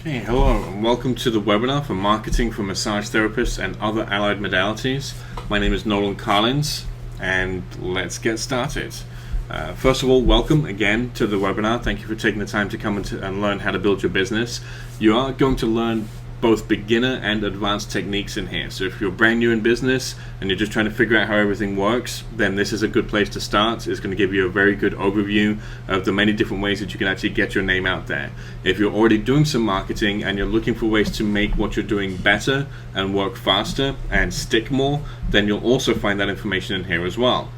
Okay, hello and welcome to the webinar for marketing for massage therapists and other allied modalities. My name is Nolan Collins and let's get started. First of all, welcome again to the webinar. Thank you for taking the time to come and learn how to build your business. You are going to learn both beginner and advanced techniques in here. So if you're brand new in business and you're just trying to figure out how everything works, then this is a good place to start. It's going to give you a very good overview of the many different ways that you can actually get your name out there. If you're already doing some marketing and you're looking for ways to make what you're doing better and work faster and stick more, then you'll also find that information in here as well.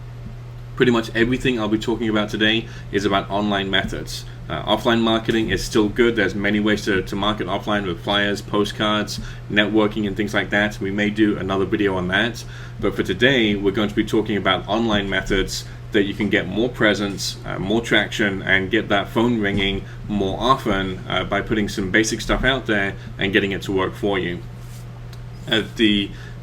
Pretty much everything I'll be talking about today is about online methods. Offline marketing is still good. There's many ways to market offline with flyers, postcards, networking and things like that. We may do another video on that. But for today, we're going to be talking about online methods that you can get more presence, more traction, and get that phone ringing more often by putting some basic stuff out there and getting it to work for you.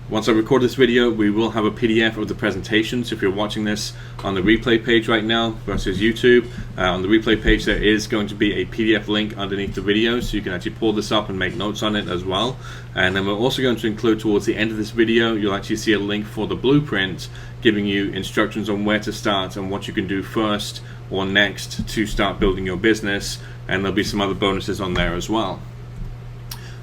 Once I record this video, we will have a PDF of the presentation. So if you're watching this on the replay page right now versus YouTube, on the replay page there is going to be a PDF link underneath the video, so you can actually pull this up and make notes on it as well. And then we're also going to include towards the end of this video, you'll actually see a link for the blueprint giving you instructions on where to start and what you can do first or next to start building your business. And there'll be some other bonuses on there as well.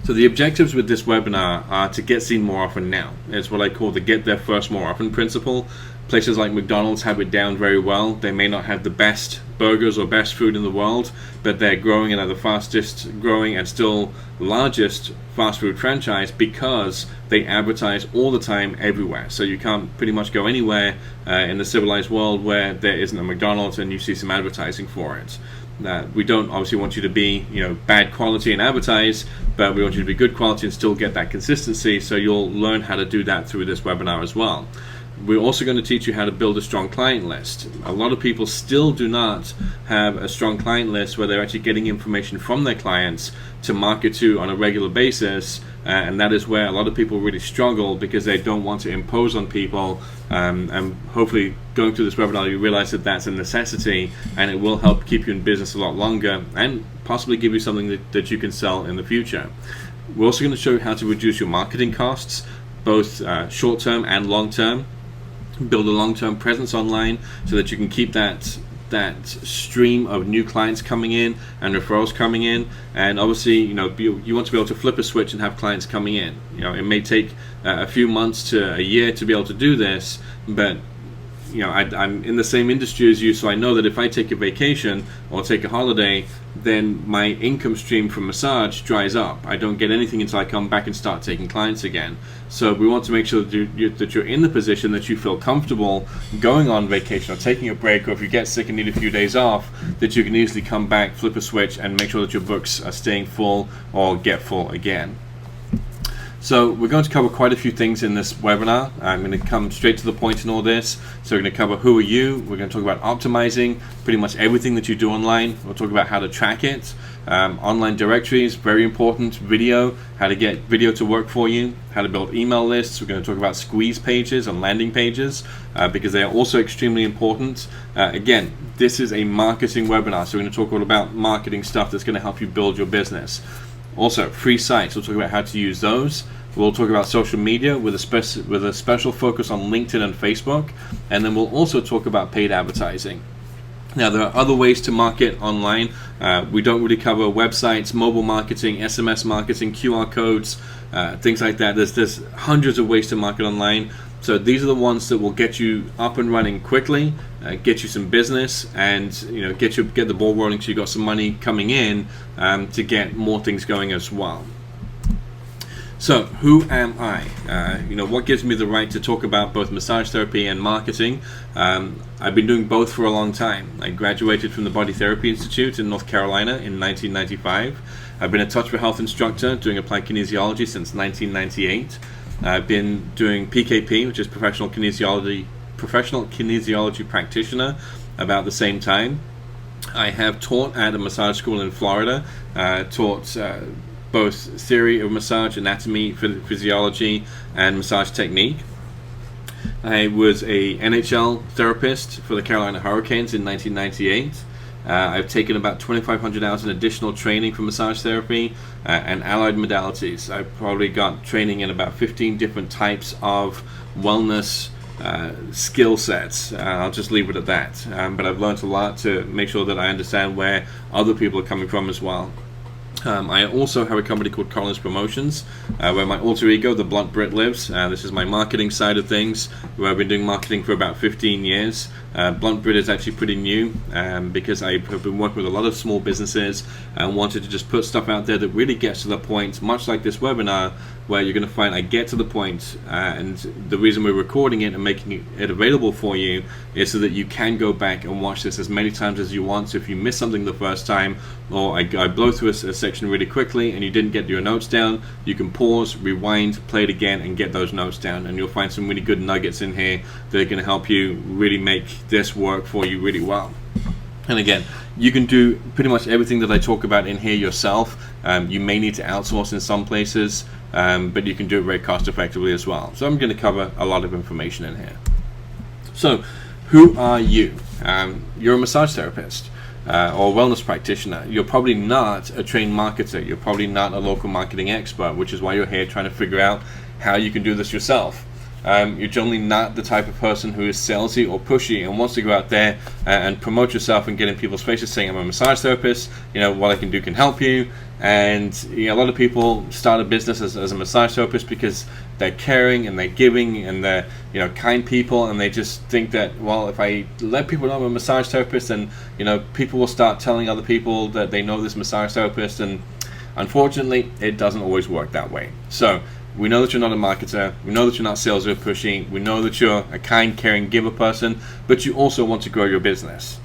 So the objectives with this webinar are to get seen more often now. It's what I call the get there first more often principle. Places like McDonald's have it down very well. They may not have the best burgers or best food in the world, but they're growing and are the fastest growing and still largest fast food franchise because they advertise all the time everywhere. So you can't pretty much go anywhere in the civilized world where there isn't a McDonald's and you see some advertising for it. We don't obviously want you to be, bad quality and advertise, but we want you to be good quality and still get that consistency. So you'll learn how to do that through this webinar as well. We're also going to teach you how to build a strong client list. A lot of people still do not have a strong client list where they're actually getting information from their clients to market to on a regular basis, and that is where a lot of people really struggle because they don't want to impose on people, and hopefully going through this webinar you realize that that's a necessity and it will help keep you in business a lot longer and possibly give you something that you can sell in the future. We're also going to show you how to reduce your marketing costs, both short-term and long-term. Build a long-term presence online so that you can keep that stream of new clients coming in and referrals coming in. And obviously, you want to be able to flip a switch and have clients coming in. It may take a few months to a year to be able to do this, but I'm in the same industry as you, so I know that if I take a vacation or take a holiday, then my income stream from massage dries up. I don't get anything until I come back and start taking clients again. So we want to make sure that you're in the position that you feel comfortable going on vacation or taking a break, or if you get sick and need a few days off, that you can easily come back, flip a switch, and make sure that your books are staying full or get full again. So we're going to cover quite a few things in this webinar. I'm going to come straight to the point in all this. So we're going to cover who are you. We're going to talk about optimizing pretty much everything that you do online. We'll talk about how to track it. Online directories, very important. Video, how to get video to work for you. How to build email lists. We're going to talk about squeeze pages and landing pages because they are also extremely important. Again, this is a marketing webinar. So we're going to talk all about marketing stuff that's going to help you build your business. Also, free sites. We'll talk about how to use those. We'll talk about social media with a special focus on LinkedIn and Facebook, and then we'll also talk about paid advertising. Now, there are other ways to market online. We don't really cover websites, mobile marketing, SMS marketing, QR codes, things like that. There's hundreds of ways to market online. So these are the ones that will get you up and running quickly, get you some business, and get the ball rolling so you got some money coming in to get more things going as well. So who am I? What gives me the right to talk about both massage therapy and marketing? I've been doing both for a long time. I graduated from the Body Therapy Institute in North Carolina in 1995. I've been a Touch for Health instructor doing applied kinesiology since 1998. I've been doing PKP, which is professional kinesiology practitioner, about the same time. I have taught at a massage school in Florida, taught both theory of massage, anatomy, physiology, and massage technique. I was a NHL therapist for the Carolina Hurricanes in 1998. I've taken about 2,500 hours in additional training for massage therapy and allied modalities. I've probably got training in about 15 different types of wellness skill sets. I'll just leave it at that. But I've learned a lot to make sure that I understand where other people are coming from as well. I also have a company called Collins Promotions, where my alter ego, the Blunt Brit, lives. This is my marketing side of things, where I've been doing marketing for about 15 years. Blunt Brit is actually pretty new because I have been working with a lot of small businesses and wanted to just put stuff out there that really gets to the point, much like this webinar, where you're going to find I get to the point, and the reason we're recording it and making it available for you is so that you can go back and watch this as many times as you want. So if you miss something the first time, or I blow through a section really quickly and you didn't get your notes down, you can pause, rewind, play it again, and get those notes down, and you'll find some really good nuggets in here that are going to help you really make this work for you really well. And again, you can do pretty much everything that I talk about in here yourself. You may need to outsource in some places, but you can do it very cost effectively as well. So I'm going to cover a lot of information in here. So who are you? You're a massage therapist or wellness practitioner. You're probably not a trained marketer. You're probably not a local marketing expert, which is why you're here trying to figure out how you can do this yourself. You're generally not the type of person who is salesy or pushy and wants to go out there and promote yourself and get in people's faces saying, I'm a massage therapist, what I can do can help you. And a lot of people start a business as a massage therapist because they're caring and they're giving and they're kind people, and they just think that, well, if I let people know I'm a massage therapist, then people will start telling other people that they know this massage therapist, and unfortunately it doesn't always work that way. So we know that you're not a marketer, we know that you're not salesy or pushy, we know that you're a kind, caring giver person, but you also want to grow your business.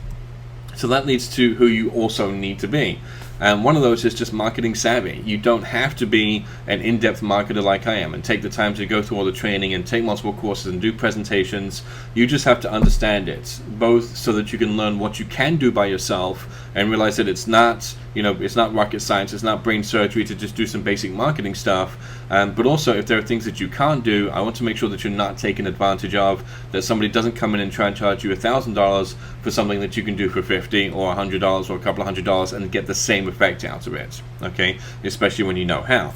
So that leads to who you also need to be. And one of those is just marketing savvy. You don't have to be an in-depth marketer like I am and take the time to go through all the training and take multiple courses and do presentations. You just have to understand it, both so that you can learn what you can do by yourself and realize that it's not, it's not rocket science, it's not brain surgery to just do some basic marketing stuff. But also, if there are things that you can't do, I want to make sure that you're not taken advantage of, that somebody doesn't come in and try and charge you $1,000 for something that you can do for $50 or $100 or a couple of $100 and get the same effect out of it, okay? Especially when you know how.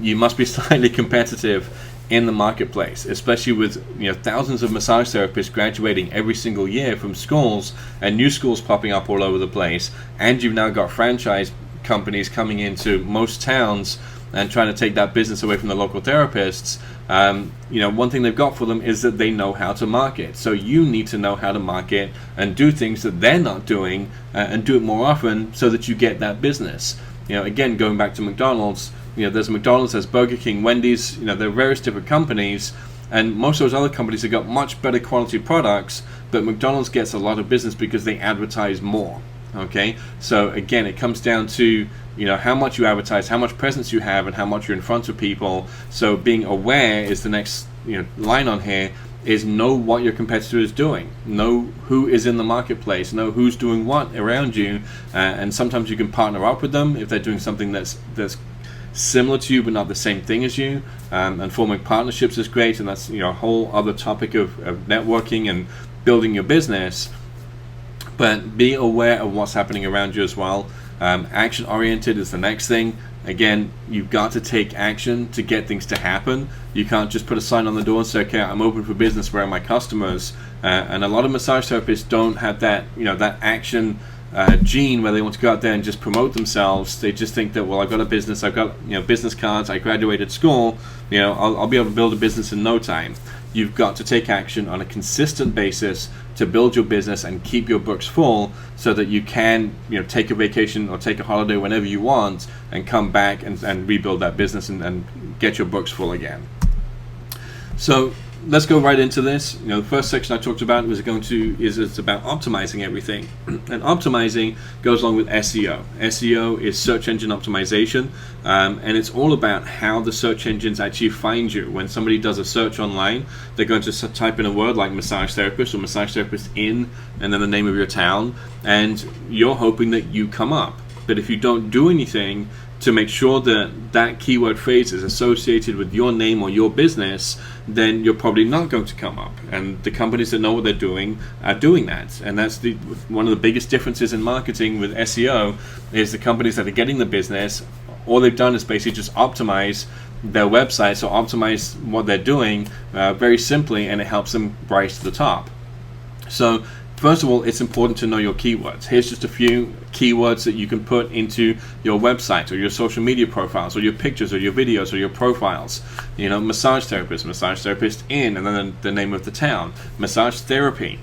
You must be slightly competitive in the marketplace, especially with thousands of massage therapists graduating every single year from schools and new schools popping up all over the place, and you've now got franchise companies coming into most towns and trying to take that business away from the local therapists. One thing they've got for them is that they know how to market. So you need to know how to market and do things that they're not doing, and do it more often so that you get that business. Again, going back to McDonald's, there's McDonald's, there's Burger King, Wendy's, there are various different companies, and most of those other companies have got much better quality products, but McDonald's gets a lot of business because they advertise more. Okay, so again, it comes down to how much you advertise, how much presence you have, and how much you're in front of people. So being aware is the next line on here, is know what your competitor is doing, know who is in the marketplace, know who's doing what around you, and sometimes you can partner up with them if they're doing something that's similar to you but not the same thing as you, and forming partnerships is great, and that's a whole other topic of networking and building your business. But be aware of what's happening around you as well. Action oriented is the next thing. Again, you've got to take action to get things to happen. You can't just put a sign on the door and say, okay, I'm open for business, where are my customers? And a lot of massage therapists don't have that that action gene where they want to go out there and just promote themselves. They just think that, well, I've got a business, I've got business cards, I graduated school, I'll be able to build a business in no time. You've got to take action on a consistent basis to build your business and keep your books full, so that you can take a vacation or take a holiday whenever you want and come back and rebuild that business and get your books full again. So let's go right into this. The first section I talked about is about optimizing everything, and optimizing goes along with SEO. SEO is search engine optimization, and it's all about how the search engines actually find you. When somebody does a search online, they're going to type in a word like massage therapist or massage therapist in, and then the name of your town, and you're hoping that you come up. But if you don't do anything to make sure that that keyword phrase is associated with your name or your business, then you're probably not going to come up. And the companies that know what they're doing are doing that. And that's one of the biggest differences in marketing with SEO is the companies that are getting the business, all they've done is basically just optimize their websites or optimize what they're doing very simply, and it helps them rise to the top. So first of all, it's important to know your keywords. Here's just a few keywords that you can put into your website or your social media profiles or your pictures or your videos or your profiles. Massage therapist in, and then the name of the town. Massage therapy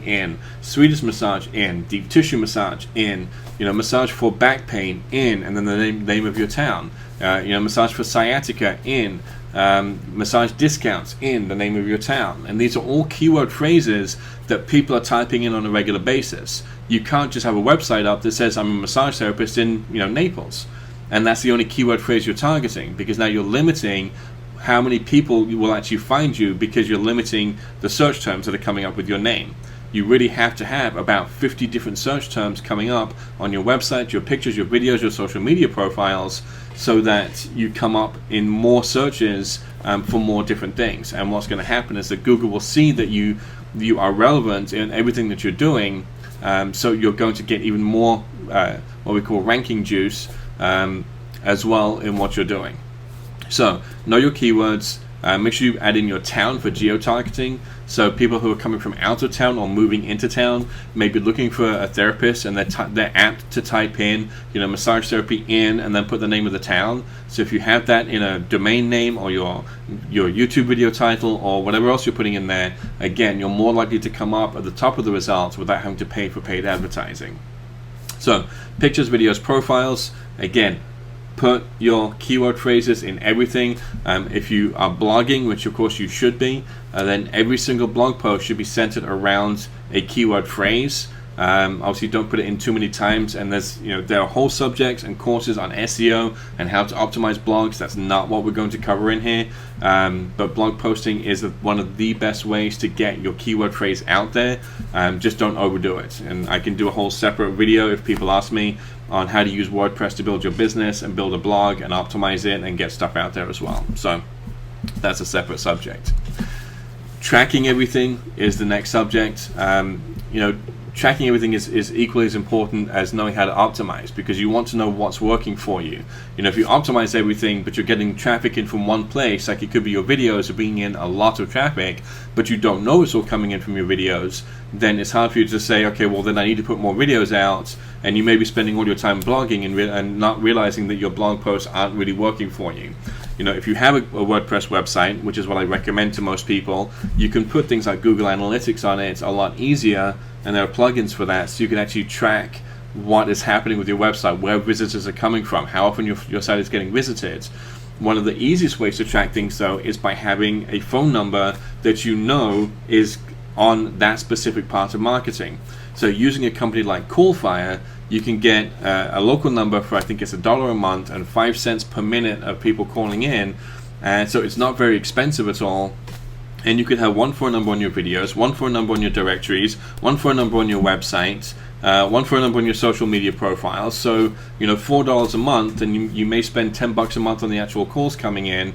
in. Swedish massage in. Deep tissue massage in. Massage for back pain in, and then the name of your town. Massage for sciatica in. Massage discounts in, the name of your town. And these are all keyword phrases that people are typing in on a regular basis. You can't just have a website up that says I'm a massage therapist in Naples, and that's the only keyword phrase you're targeting, because now you're limiting how many people will actually find you, because you're limiting the search terms that are coming up with your name. You really have to have about 50 different search terms coming up on your website, your pictures, your videos, your social media profiles, so that you come up in more searches for more different things. And what's going to happen is that Google will see that you are relevant in everything that you're doing, so you're going to get even more what we call ranking juice as well in what you're doing. So know your keywords. Make sure you add in your town for geo-targeting. So people who are coming from out of town or moving into town may be looking for a therapist, and they're apt to type in, massage therapy in, and then put the name of the town. So if you have that in a domain name or your YouTube video title or whatever else you're putting in there, again, you're more likely to come up at the top of the results without having to pay for paid advertising. So pictures, videos, profiles, again, put your keyword phrases in everything. If you are blogging, which of course you should be, then every single blog post should be centered around a keyword phrase. Obviously don't put it in too many times, and there are whole subjects and courses on SEO and how to optimize blogs. That's not what we're going to cover in here, but blog posting is one of the best ways to get your keyword phrase out there. Just don't overdo it, and I can do a whole separate video if people ask me on how to use WordPress to build your business and build a blog and optimize it and get stuff out there as well. So that's a separate subject. Tracking everything is the next subject. Tracking everything is equally as important as knowing how to optimize, because you want to know what's working for you. If you optimize everything but you're getting traffic in from one place, like it could be your videos are bringing in a lot of traffic, but you don't know it's all coming in from your videos, then it's hard for you to say, okay, well then I need to put more videos out, and you may be spending all your time blogging and not realizing that your blog posts aren't really working for you. If you have a WordPress website, which is what I recommend to most people, you can put things like Google Analytics on it. It's a lot easier, and there are plugins for that, so you can actually track what is happening with your website, where visitors are coming from, how often your site is getting visited. One of the easiest ways to track things, though, is by having a phone number that is on that specific part of marketing. So using a company like Callfire, you can get a local number for, I think it's $1 a month and 5 cents per minute of people calling in, and so it's not very expensive at all. And you could have one phone number on your videos, one phone number on your directories, one phone number on your website, one phone number on your social media profiles. So $4 a month, and you may spend $10 a month on the actual calls coming in.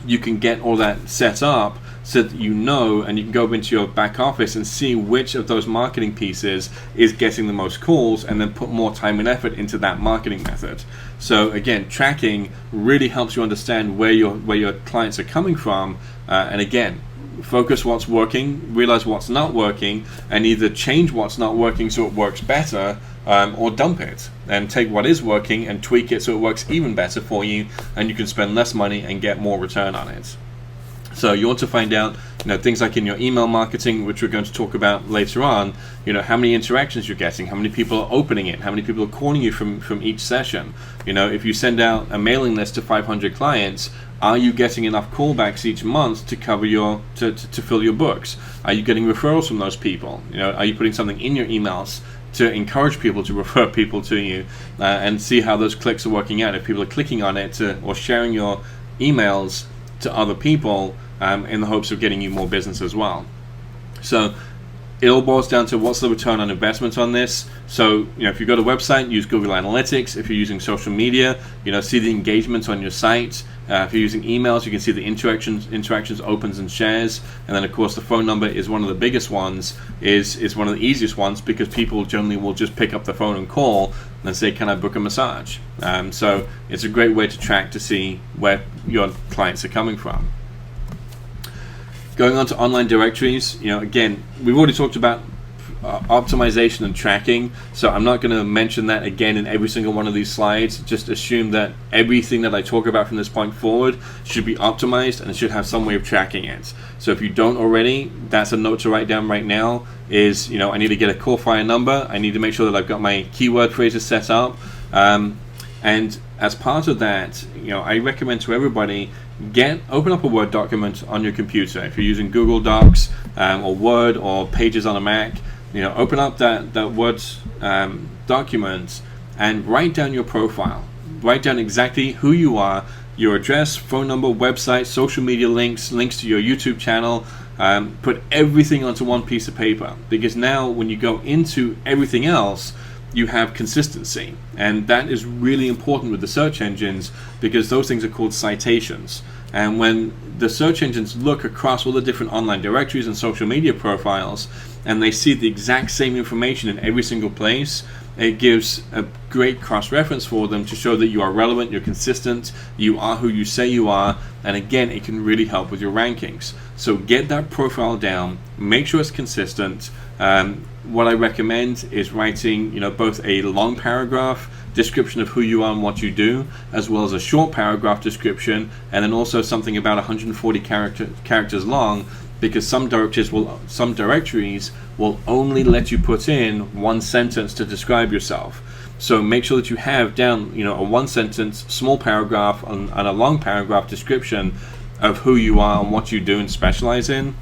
You can get all that set up so that and you can go into your back office and see which of those marketing pieces is getting the most calls, and then put more time and effort into that marketing method. So again, tracking really helps you understand where your clients are coming from, and again, focus what's working, realize what's not working, and either change what's not working so it works better, or dump it and take what is working and tweak it so it works even better for you, and you can spend less money and get more return on it. So you want to find out, things like in your email marketing, which we're going to talk about later on, how many interactions you're getting, how many people are opening it, how many people are calling you from each session. If you send out a mailing list to 500 clients, are you getting enough callbacks each month to cover to fill your books? Are you getting referrals from those people? Are you putting something in your emails to encourage people to refer people to you, and see how those clicks are working out? If people are clicking on it or sharing your emails to other people in the hopes of getting you more business as well. So it all boils down to what's the return on investment on this. So, if you go to a website, use Google Analytics. If you're using social media, see the engagements on your site. If you're using emails, you can see the interactions, opens and shares. And then, of course, the phone number is one of the biggest ones, is one of the easiest ones, because people generally will just pick up the phone and call and say, can I book a massage? So it's a great way to track to see where your clients are coming from. Going on to online directories, again, we've already talked about optimization and tracking, so I'm not going to mention that again in every single one of these slides. Just assume that everything that I talk about from this point forward should be optimized, and it should have some way of tracking it. So if you don't already, that's a note to write down right now, is I need to get a call fire number, I need to make sure that I've got my keyword phrases set up, and as part of that, I recommend to everybody, open up a Word document on your computer. If you're using Google Docs or Word or Pages on a Mac, open up that Word document and write down your profile. Write down exactly who you are, your address, phone number, website, social media links to your YouTube channel. Put everything onto one piece of paper, because now when you go into everything else, you have consistency, and that is really important with the search engines, because those things are called citations. And when the search engines look across all the different online directories and social media profiles, and they see the exact same information in every single place, it gives a great cross-reference for them to show that you are relevant, you're consistent, you are who you say you are, and again, it can really help with your rankings. So get that profile down, make sure it's consistent. What I recommend is writing, both a long paragraph description of who you are and what you do, as well as a short paragraph description, and then also something about 140 characters long, because some directories will only let you put in one sentence to describe yourself. So make sure that you have down, a one sentence, small paragraph, and a long paragraph description of who you are and what you do and specialize in,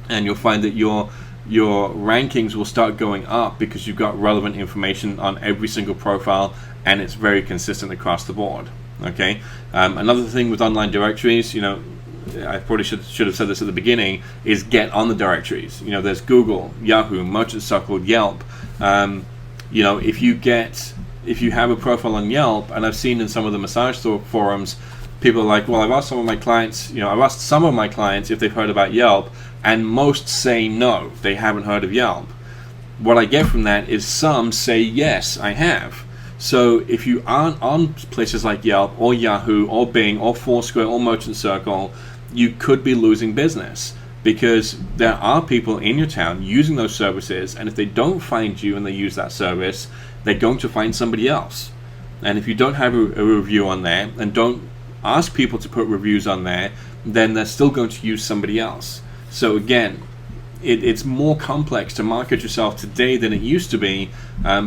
and you'll find that your rankings will start going up, because you've got relevant information on every single profile, and it's very consistent across the board. Okay. Another thing with online directories, I probably should have said this at the beginning, is get on the directories. There's Google, Yahoo, Merchant Circle, Yelp. If you have a profile on Yelp, and I've seen in some of the massage forums, people are like, well, I've asked some of my clients if they've heard about Yelp, and most say no, they haven't heard of Yelp. What I get from that is some say yes, I have. So if you aren't on places like Yelp or Yahoo or Bing or Foursquare or Merchant Circle, you could be losing business, because there are people in your town using those services, and if they don't find you and they use that service, they're going to find somebody else. And if you don't have a review on there, and don't ask people to put reviews on there, then they're still going to use somebody else. So again, it's more complex to market yourself today than it used to be,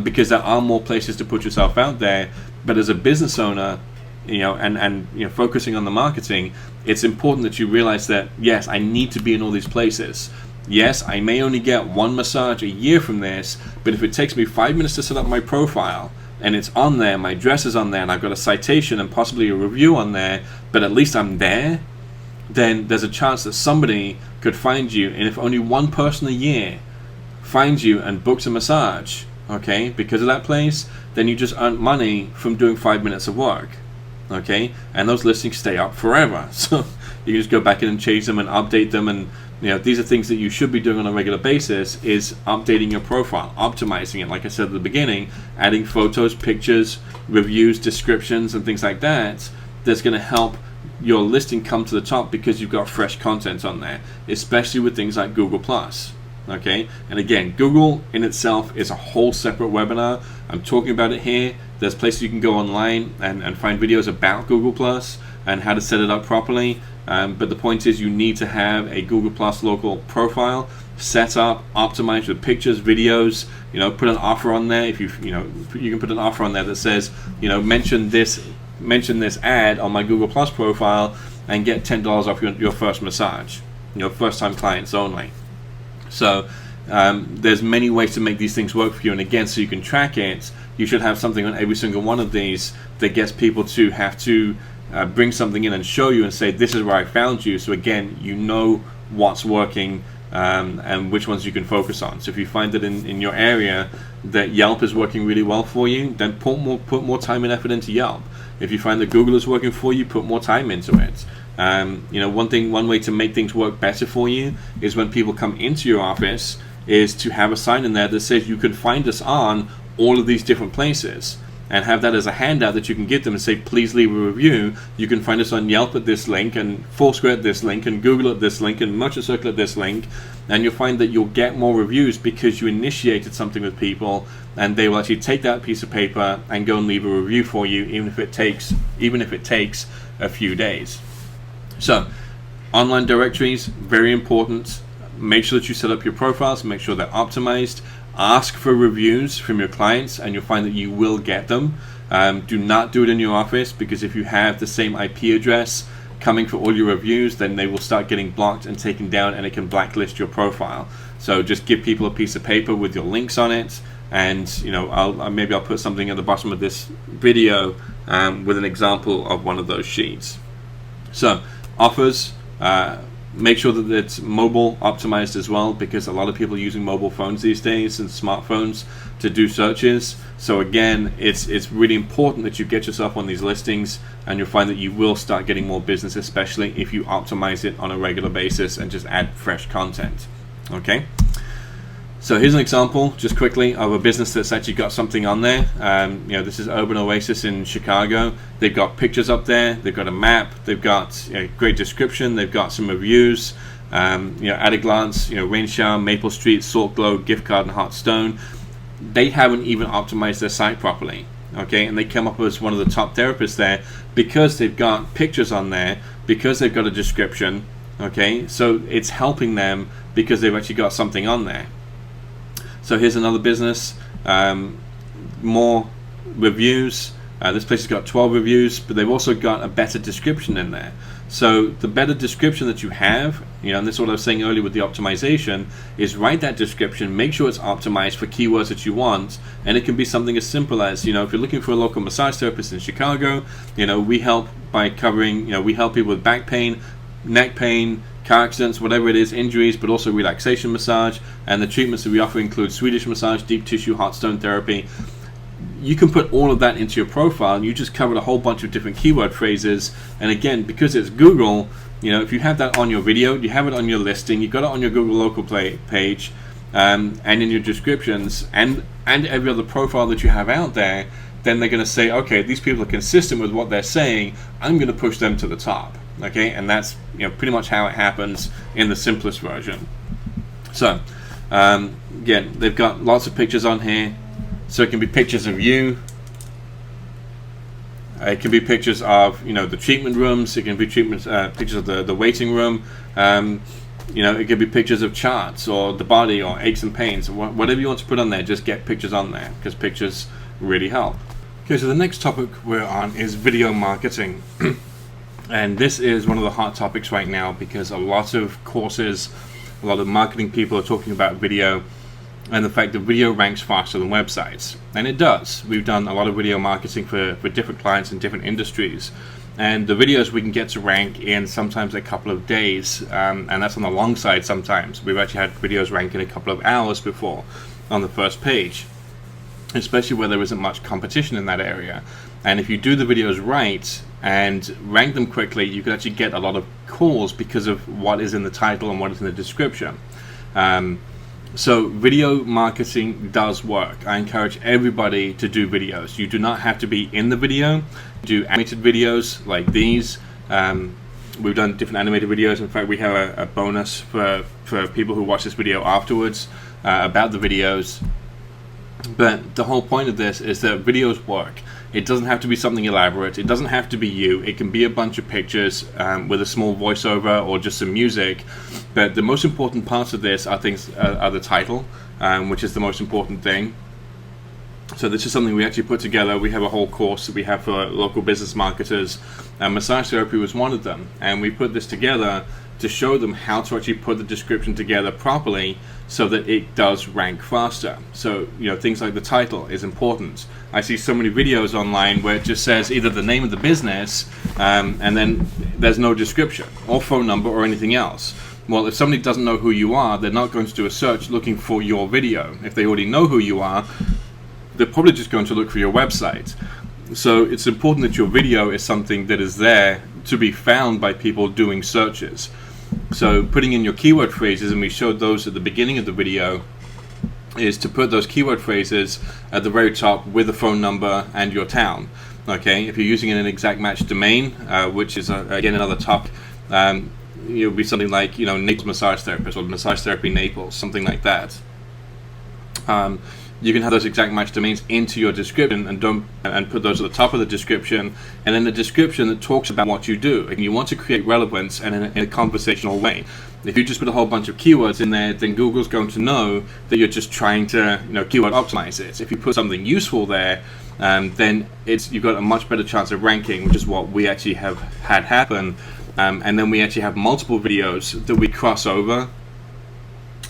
because there are more places to put yourself out there. But as a business owner, and focusing on the marketing, it's important that you realize that, yes, I need to be in all these places. Yes, I may only get one massage a year from this, but if it takes me 5 minutes to set up my profile, and it's on there, my address is on there, and I've got a citation and possibly a review on there, but at least I'm there, then there's a chance that somebody could find you. And if only one person a year finds you and books a massage, okay, because of that place, then you just earn money from doing 5 minutes of work, okay, and those listings stay up forever. So you just go back in and change them and update them, and these are things that you should be doing on a regular basis, is updating your profile, optimizing it, like I said at the beginning, adding photos, pictures, reviews, descriptions, and things like that. That's going to help your listing come to the top, because you've got fresh content on there, especially with things like Google+. Okay, and again, Google in itself is a whole separate webinar. I'm talking about it here. There's places you can go online and find videos about Google+ and how to set it up properly. But the point is, you need to have a Google+ local profile set up, optimized with pictures, videos. Put an offer on there. If you can put an offer on there that says, mention this ad on my Google+ profile and get $10 off your first massage. First time clients only. So there's many ways to make these things work for you, and again, so you can track it, you should have something on every single one of these that gets people to have to bring something in and show you and say, this is where I found you. So again, what's working and which ones you can focus on. So if you find that in your area that Yelp is working really well for you, then put more time and effort into Yelp. If you find that Google is working for you, put more time into it. One way to make things work better for you is when people come into your office is to have a sign in there that says you can find us on all of these different places, and have that as a handout that you can give them and say, please leave a review. You can find us on Yelp at this link, and Foursquare at this link, and Google at this link, and Merchant Circle at this link, and you'll find that you'll get more reviews because you initiated something with people, and they will actually take that piece of paper and go and leave a review for you, even if it takes a few days. So, online directories, very important. Make sure that you set up your profiles, make sure they're optimized. Ask for reviews from your clients, and you'll find that you will get them. Do not do it in your office, because if you have the same IP address coming for all your reviews, then they will start getting blocked and taken down, and it can blacklist your profile. So just give people a piece of paper with your links on it, and I'll put something at the bottom of this video with an example of one of those sheets. So offers. Make sure that it's mobile optimized as well, because a lot of people are using mobile phones these days and smartphones to do searches. So again, it's really important that you get yourself on these listings, and you'll find that you will start getting more business, especially if you optimize it on a regular basis and just add fresh content. Okay. So here's an example, just quickly, of a business that's actually got something on there. This is Urban Oasis in Chicago. They've got pictures up there. They've got a map. They've got a great description. They've got some reviews. At a glance, rain shower, Maple Street, Salt Glow, gift card, and hot stone. They haven't even optimized their site properly. Okay, and they come up as one of the top therapists there because they've got pictures on there, because they've got a description. Okay, so it's helping them because they've actually got something on there. So here's another business, more reviews. This place has got 12 reviews, but they've also got a better description in there. So the better description that you have, and this is what I was saying earlier with the optimization, is write that description, make sure it's optimized for keywords that you want, and it can be something as simple as, if you're looking for a local massage therapist in Chicago, we help by covering, we help people with back pain, neck pain, car accidents, whatever it is, injuries, but also relaxation massage, and the treatments that we offer include Swedish massage, deep tissue, hot stone therapy. You can put all of that into your profile, and you just covered a whole bunch of different keyword phrases. And again, because it's Google, if you have that on your video, you have it on your listing, you've got it on your Google local page, and in your descriptions, and every other profile that you have out there, then they're going to say, okay, these people are consistent with what they're saying, I'm going to push them to the top. Okay, and that's pretty much how it happens in the simplest version. So again, they've got lots of pictures on here. So it can be pictures of you. It can be pictures of the treatment rooms. It can be pictures of the waiting room. It could be pictures of charts or the body or aches and pains. Whatever you want to put on there, just get pictures on there, because pictures really help. Okay, so the next topic we're on is video marketing. And this is one of the hot topics right now, because a lot of courses, a lot of marketing people are talking about video and the fact that video ranks faster than websites. And it does. We've done a lot of video marketing for different clients in different industries. And the videos we can get to rank in sometimes a couple of days, and that's on the long side sometimes. We've actually had videos rank in a couple of hours before on the first page, especially where there isn't much competition in that area. And if you do the videos right and rank them quickly, you can actually get a lot of calls because of what is in the title and what is in the description. So video marketing does work. I encourage everybody to do videos. You do not have to be in the video. Do animated videos like these. We've done different animated videos. In fact, we have a bonus for people who watch this video afterwards about the videos. But the whole point of this is that videos work. It doesn't have to be something elaborate. It doesn't have to be you. It can be a bunch of pictures with a small voiceover or just some music. But the most important parts of this are the title, which is the most important thing. So this is something we actually put together. We have a whole course that we have for local business marketers, and massage therapy was one of them. And we put this together to show them how to actually put the description together properly so that it does rank faster. So, things like the title is important. I see so many videos online where it just says either the name of the business and then there's no description or phone number or anything else. Well, if somebody doesn't know who you are, they're not going to do a search looking for your video. If they already know who you are, they're probably just going to look for your website. So it's important that your video is something that is there to be found by people doing searches. So putting in your keyword phrases, and we showed those at the beginning of the video, is to put those keyword phrases at the very top with a phone number and your town. Okay, if you're using an exact match domain, which is again another topic, it would be something like, Naples massage therapist or massage therapy Naples, something like that. You can have those exact match domains into your description and put those at the top of the description, and then the description that talks about what you do. And you want to create relevance and in a conversational way. If you just put a whole bunch of keywords in there, then Google's going to know that you're just trying to keyword optimize it. If you put something useful there, then you've got a much better chance of ranking, which is what we actually have had happen. And then we actually have multiple videos that we cross over.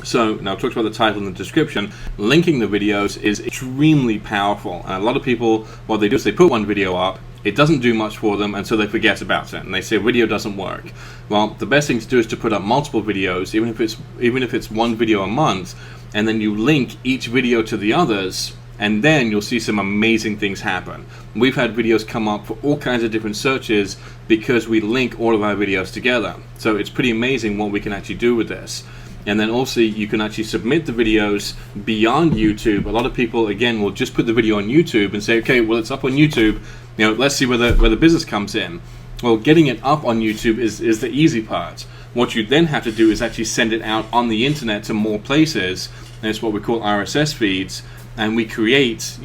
So now I've talked about the title and the description. Linking the videos is extremely powerful, and a lot of people, what they do is they put one video up, it doesn't do much for them, and so they forget about it, and they say video doesn't work. Well, the best thing to do is to put up multiple videos, even if it's one video a month, and then you link each video to the others, and then you'll see some amazing things happen. We've had videos come up for all kinds of different searches because we link all of our videos together. So it's pretty amazing what we can actually do with this. And then also you can actually submit the videos beyond YouTube. A lot of people, again, will just put the video on YouTube and say, okay, well, it's up on YouTube, let's see where the business comes in. Well, getting it up on YouTube is the easy part. What you then have to do is actually send it out on the internet to more places, and it's what we call RSS feeds. And we create,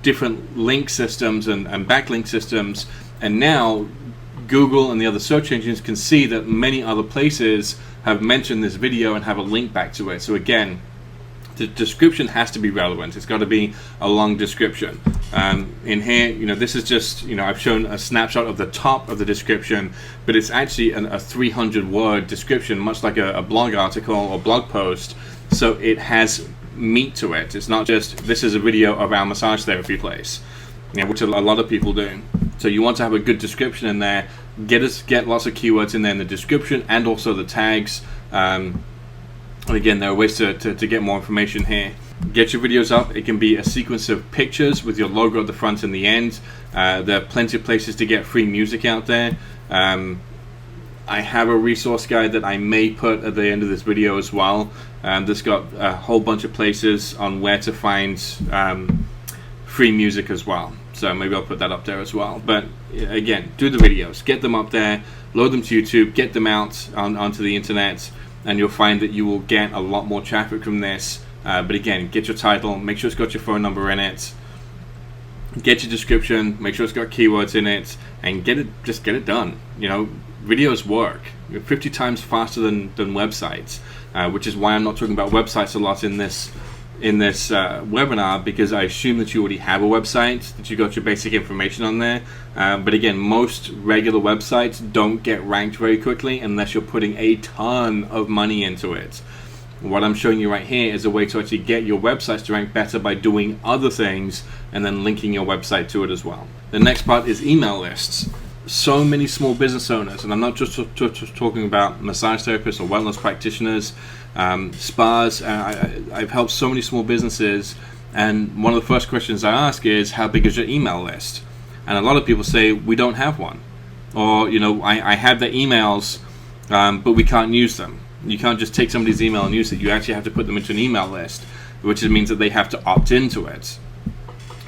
different link systems and backlink systems, and now Google and the other search engines can see that many other places have mentioned this video and have a link back to it. So again, the description has to be relevant. It's got to be a long description. In here, this is just, I've shown a snapshot of the top of the description, but it's actually a 300-word description, much like a blog article or blog post. So it has meat to it. It's not just, this is a video of our massage therapy place, which a lot of people do. So you want to have a good description in there. Get lots of keywords in there in the description and also the tags. And again, there are ways to get more information here. Get your videos up. It can be a sequence of pictures with your logo at the front and the end. There are plenty of places to get free music out there. I have a resource guide that I may put at the end of this video as well. That's got a whole bunch of places on where to find free music as well. So maybe I'll put that up there as well. But again, do the videos, get them up there, load them to YouTube, get them out onto the internet, and you'll find that you will get a lot more traffic from this. But again, get your title, make sure it's got your phone number in it, get your description, make sure it's got keywords in it, and just get it done. Videos work 50 times faster than websites, which is why I'm not talking about websites a lot in this webinar, because I assume that you already have a website, that you got your basic information on there. But again, most regular websites don't get ranked very quickly unless you're putting a ton of money into it. What I'm showing you right here is a way to actually get your websites to rank better by doing other things and then linking your website to it as well. The next part is email lists. So many small business owners, and I'm not just talking about massage therapists or wellness practitioners, spas. I've helped so many small businesses, and one of the first questions I ask is, how big is your email list? And a lot of people say, we don't have one. Or, I have the emails, but we can't use them. You can't just take somebody's email and use it. You actually have to put them into an email list, which means that they have to opt into it.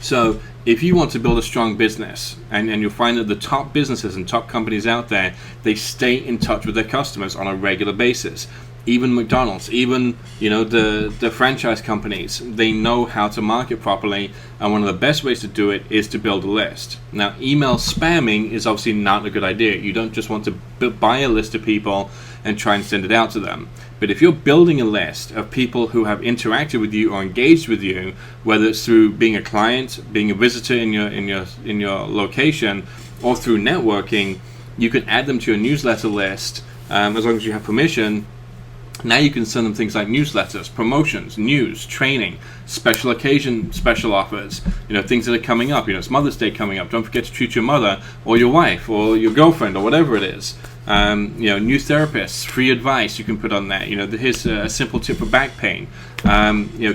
So if you want to build a strong business, and you'll find that the top businesses and top companies out there, they stay in touch with their customers on a regular basis. Even McDonald's, even the franchise companies, they know how to market properly, and one of the best ways to do it is to build a list. Now, email spamming is obviously not a good idea. You don't just want to buy a list of people and try and send it out to them. But if you're building a list of people who have interacted with you or engaged with you, whether it's through being a client, being a visitor in your location, or through networking, you can add them to your newsletter list as long as you have permission. Now you can send them things like newsletters, promotions, news, training, special occasion, special offers, things that are coming up. It's Mother's Day coming up. Don't forget to treat your mother or your wife or your girlfriend or whatever it is. New therapists, free advice you can put on there. Here's a simple tip for back pain.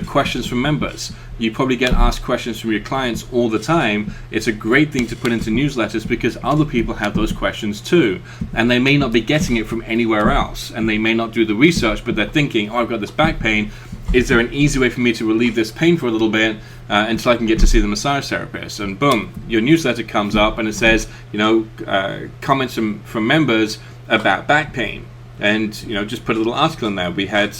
Questions from members. You probably get asked questions from your clients all the time. It's a great thing to put into newsletters because other people have those questions too, and they may not be getting it from anywhere else, and they may not do the research, but they're thinking, oh, I've got this back pain. Is there an easy way for me to relieve this pain for a little bit until I can get to see the massage therapist? And boom, your newsletter comes up and it says, comments from members about back pain, and just put a little article in there. We had,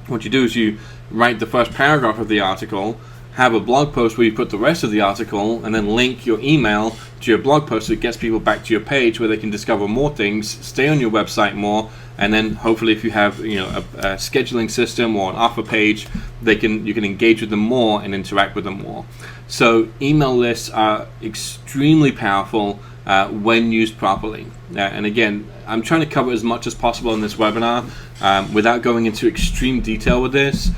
what you do is you write the first paragraph of the article, have a blog post where you put the rest of the article, and then link your email to your blog post so it gets people back to your page where they can discover more things, stay on your website more, and then hopefully if you have a scheduling system or an offer page, you can engage with them more and interact with them more. So email lists are extremely powerful when used properly. And again, I'm trying to cover as much as possible in this webinar without going into extreme detail with this.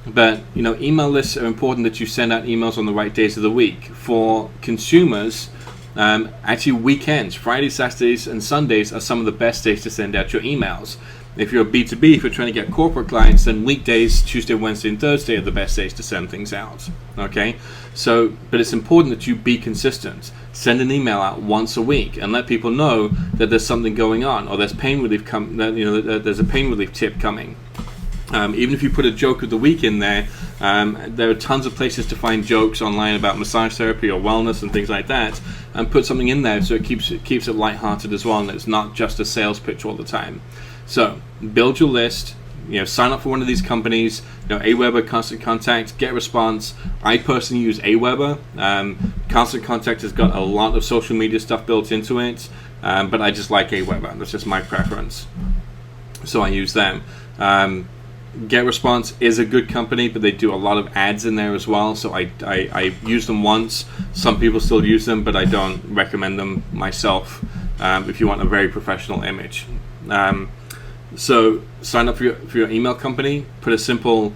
But email lists are important that you send out emails on the right days of the week. For consumers, actually weekends, Fridays, Saturdays, and Sundays are some of the best days to send out your emails. If you're a B2B, if you're trying to get corporate clients, then weekdays, Tuesday, Wednesday, and Thursday are the best days to send things out. Okay, but it's important that you be consistent. Send an email out once a week and let people know that there's something going on, or there's pain relief there's a pain relief tip coming. Even if you put a joke of the week in there, there are tons of places to find jokes online about massage therapy or wellness and things like that, and put something in there so it keeps it lighthearted as well, and it's not just a sales pitch all the time. So build your list. Sign up for one of these companies. Aweber, Constant Contact, Get Response. I personally use Aweber. Constant Contact has got a lot of social media stuff built into it, but I just like Aweber. That's just my preference, so I use them. Get Response is a good company, but they do a lot of ads in there as well, so I used them once. Some people still use them, but I don't recommend them myself if you want a very professional image. So sign up for your email company, put a simple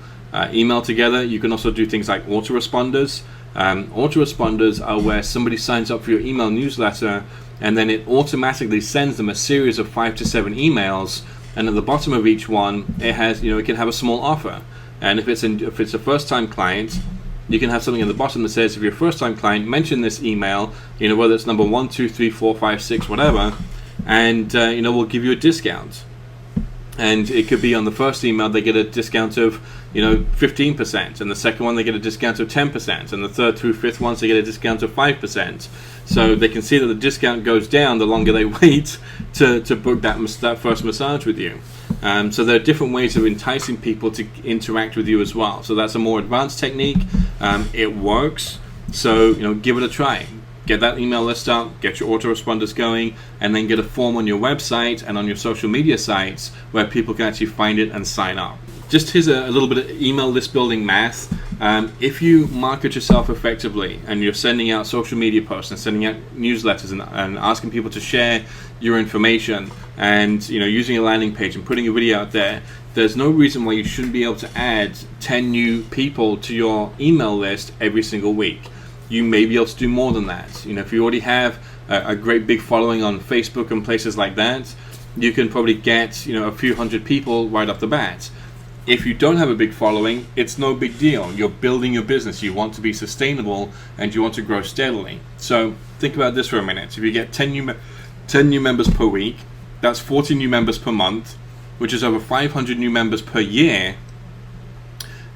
email together. You can also do things like autoresponders. Autoresponders are where somebody signs up for your email newsletter, and then it automatically sends them a series of 5 to 7 emails, and at the bottom of each one it has, it can have a small offer. And if it's a first-time client, you can have something at the bottom that says, if you're a first-time client, mention this email, whether it's number 1, 2, 3, 4, 5, 6, whatever, and we'll give you a discount. And it could be on the first email they get a discount of 15%, and the second one they get a discount of 10%, and the third through fifth ones they get a discount of 5%. So they can see that the discount goes down the longer they wait to book that first massage with you. So there are different ways of enticing people to interact with you as well. So that's a more advanced technique. It works. So give it a try. Get that email list up, get your autoresponders going, and then get a form on your website and on your social media sites where people can actually find it and sign up. Just here's a little bit of email list building math. If you market yourself effectively and you're sending out social media posts and sending out newsletters and asking people to share your information and using a landing page and putting a video out there, there's no reason why you shouldn't be able to add 10 new people to your email list every single week. You may be able to do more than that. If you already have a great big following on Facebook and places like that, you can probably get a few hundred people right off the bat. If you don't have a big following, it's no big deal. You're building your business. You want to be sustainable and you want to grow steadily. So think about this for a minute. If you get 10 new members per week, that's 40 new members per month, which is over 500 new members per year.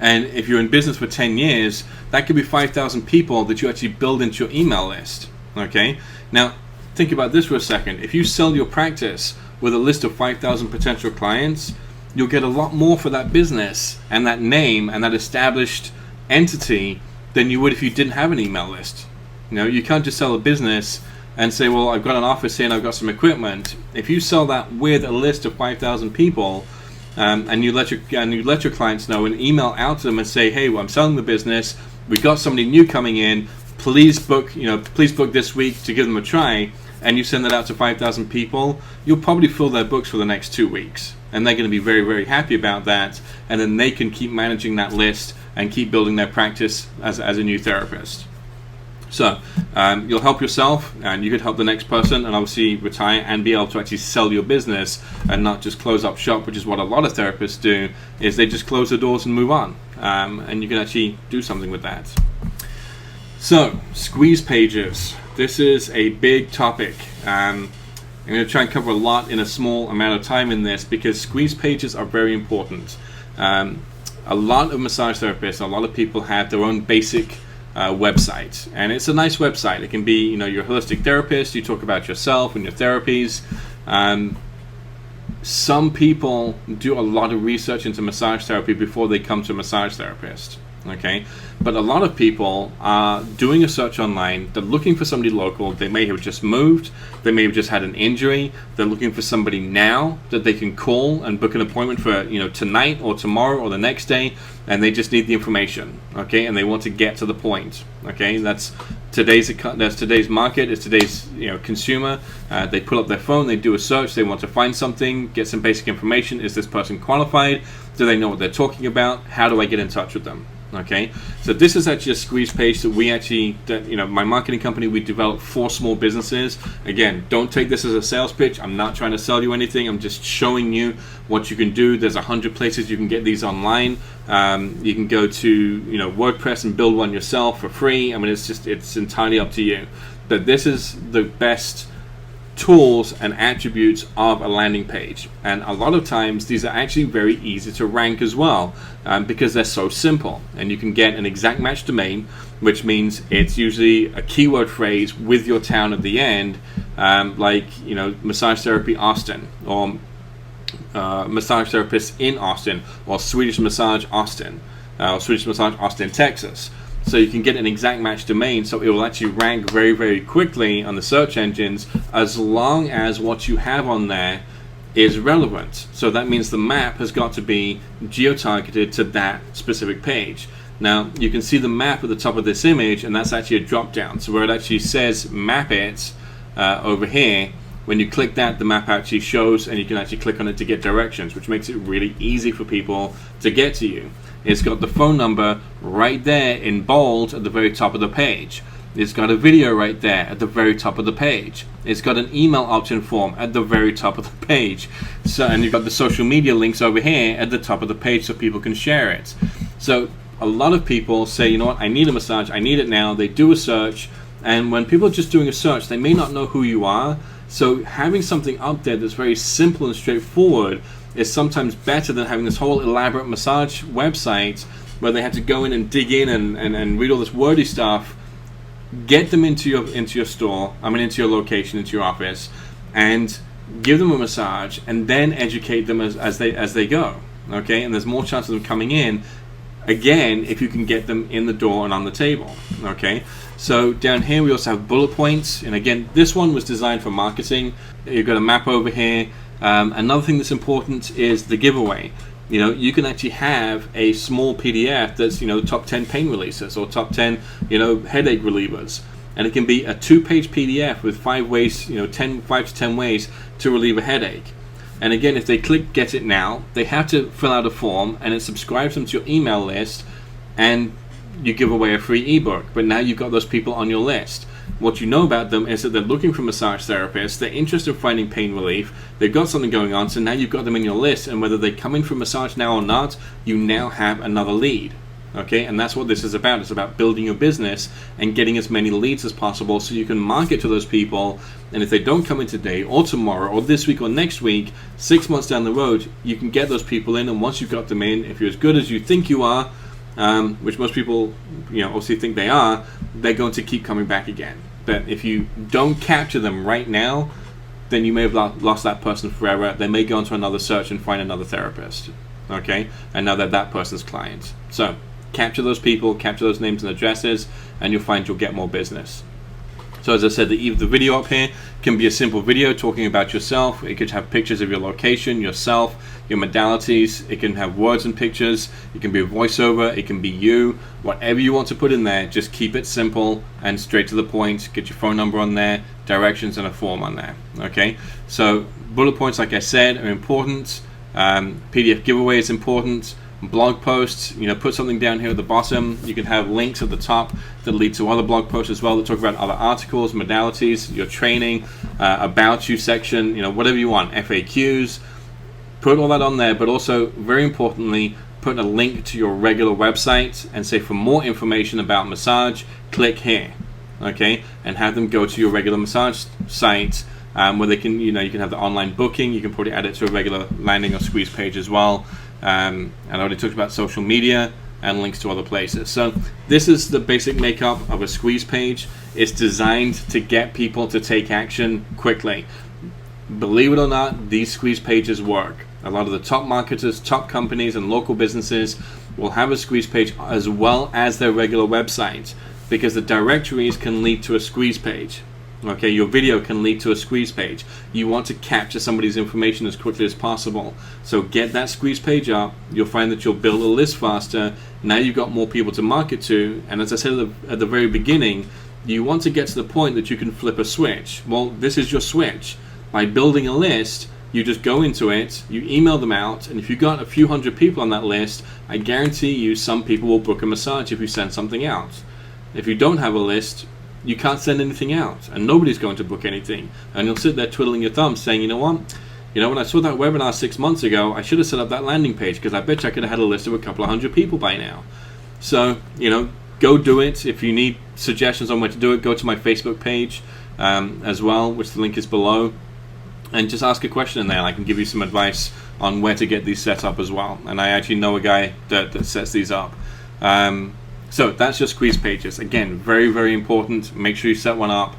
And if you're in business for 10 years, that could be 5,000 people that you actually build into your email list. Okay? Now, think about this for a second. If you sell your practice with a list of 5,000 potential clients, you'll get a lot more for that business and that name and that established entity than you would if you didn't have an email list. You can't just sell a business and say, well, I've got an office here and I've got some equipment. If you sell that with a list of 5,000 people, and you let your clients know and email out to them and say, hey, well, I'm selling the business. We've got somebody new coming in. Please book this week to give them a try. And you send that out to 5,000 people. You'll probably fill their books for the next 2 weeks, and they're going to be very, very happy about that. And then they can keep managing that list and keep building their practice as a new therapist. So you'll help yourself, and you could help the next person, and obviously retire and be able to actually sell your business and not just close up shop, which is what a lot of therapists do, is they just close the doors and move on. And you can actually do something with that. So, squeeze pages. This is a big topic. I'm going to try and cover a lot in a small amount of time in this, because squeeze pages are very important. A lot of massage therapists, a lot of people have their own basic website, and it's a nice website. It can be, you're a holistic therapist, you talk about yourself and your therapies. Some people do a lot of research into massage therapy before they come to a massage therapist. Okay, but a lot of people are doing a search online. They're looking for somebody local. They may have just moved. They may have just had an injury. They're looking for somebody now that they can call and book an appointment for, tonight or tomorrow or the next day, and they just need the information. Okay, and they want to get to the point. Okay, that's today's market. It's today's consumer. They pull up their phone. They do a search. They want to find something, get some basic information. Is this person qualified? Do they know what they're talking about? How do I get in touch with them? Okay, so this is actually a squeeze page that we actually, my marketing company, we developed for small businesses. Again, don't take this as a sales pitch. I'm not trying to sell you anything. I'm just showing you what you can do. There's 100 places you can get these online. You can go to WordPress and build one yourself for free. I mean, it's entirely up to you. But this is the best tools and attributes of a landing page, and a lot of times these are actually very easy to rank as well, because they're so simple. And you can get an exact match domain, which means it's usually a keyword phrase with your town at the end, like massage therapy Austin, or massage therapist in Austin, or Swedish massage Austin, or Swedish massage Austin, Texas. So you can get an exact match domain, so it will actually rank very, very quickly on the search engines, as long as what you have on there is relevant. So that means the map has got to be geo-targeted to that specific page. Now you can see the map at the top of this image, and that's actually a drop down. So where it actually says map it over here, when you click that, the map actually shows, and you can actually click on it to get directions, which makes it really easy for people to get to you. It's got the phone number right there in bold at the very top of the page. It's got a video right there at the very top of the page. It's got an email opt-in form at the very top of the page. So, and you've got the social media links over here at the top of the page so people can share it. So a lot of people say, you know what, I need a massage, I need it now. They do a search, and when people are just doing a search, they may not know who you are. So having something up there that's very simple and straightforward is sometimes better than having this whole elaborate massage website where they have to go in and dig in and read all this wordy stuff. Get them into your store, into your location, into your office, and give them a massage, and then educate them as they go. Okay, and there's more chance of them coming in again if you can get them in the door and on the table. Okay, so down here we also have bullet points, and again this one was designed for marketing. You've got a map over here. Another thing that's important is the giveaway. You can actually have a small PDF that's the top 10 pain releases, or top 10 headache relievers, and it can be a 2-page PDF with 5 ways, 5 to 10 ways to relieve a headache. And again, if they click get it now, they have to fill out a form, and it subscribes them to your email list, and you give away a free ebook. But now you've got those people on your list. What you know about them is that they're looking for massage therapists, they're interested in finding pain relief, they've got something going on, so now you've got them in your list, and whether they come in for massage now or not, you now have another lead. Okay, and that's what this is about. It's about building your business and getting as many leads as possible so you can market to those people, and if they don't come in today or tomorrow or this week or next week, 6 months down the road, you can get those people in, and once you've got them in, if you're as good as you think you are, which most people obviously think they are, they're going to keep coming back again. But if you don't capture them right now, then you may have lost that person forever. They may go into another search and find another therapist. Okay, and now they're that person's client. So capture those people, capture those names and addresses, and you'll find you'll get more business. So as I said, the video up here can be a simple video talking about yourself. It could have pictures of your location, yourself, your modalities. It can have words and pictures. It can be a voiceover. It can be you. Whatever you want to put in there, just keep it simple and straight to the point. Get your phone number on there, directions, and a form on there. Okay, so bullet points, like I said, are important. PDF giveaway is important. blog posts, put something down here at the bottom. You can have links at the top that lead to other blog posts as well that talk about other articles, modalities, your training, about you section, whatever you want, FAQs. Put all that on there, but also very importantly, put a link to your regular website and say, for more information about massage, click here. Okay, and have them go to your regular massage site, where they can, you can have the online booking. You can probably add it to a regular landing or squeeze page as well. And I already talked about social media and links to other places. So this is the basic makeup of a squeeze page. It's designed to get people to take action quickly. Believe it or not, these squeeze pages work. A lot of the top marketers, top companies, and local businesses will have a squeeze page as well as their regular website, because the directories can lead to a squeeze page. Okay, your video can lead to a squeeze page. You want to capture somebody's information as quickly as possible. So get that squeeze page up. You'll find that you'll build a list faster. Now you've got more people to market to. And as I said at the very beginning, you want to get to the point that you can flip a switch. Well, this is your switch. By building a list, you just go into it, you email them out, and if you've got a few hundred people on that list, I guarantee you some people will book a massage if you send something out. If you don't have a list, you can't send anything out, and nobody's going to book anything. And you'll sit there twiddling your thumbs saying, you know what, when I saw that webinar 6 months ago, I should have set up that landing page, because I bet you I could have had a list of a couple of hundred people by now. So, go do it. If you need suggestions on where to do it, go to my Facebook page as well, which the link is below, and just ask a question in there, and I can give you some advice on where to get these set up as well. And I actually know a guy that sets these up. So that's your squeeze pages. Again, very, very important. Make sure you set one up.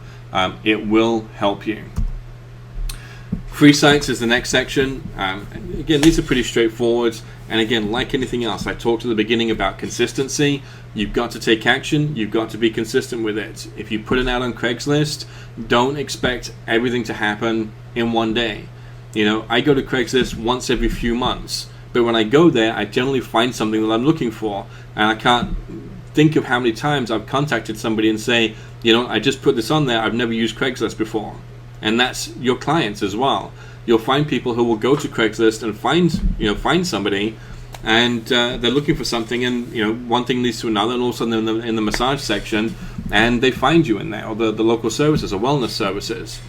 It will help you. Free sites is the next section. Again, these are pretty straightforward. And again, like anything else, I talked at the beginning about consistency. You've got to take action. You've got to be consistent with it. If you put it out on Craigslist, don't expect everything to happen in one day. I go to Craigslist once every few months. But when I go there, I generally find something that I'm looking for. And I can't think of how many times I've contacted somebody and say, I just put this on there. I've never used Craigslist before. And that's your clients as well. You'll find people who will go to Craigslist and find somebody, and they're looking for something, and one thing leads to another, and all of a sudden they're in the massage section, and they find you in there, or the local services or wellness services.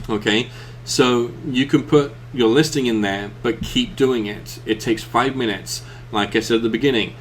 Okay, so you can put your listing in there, but keep doing it. It takes 5 minutes. Like I said at the beginning,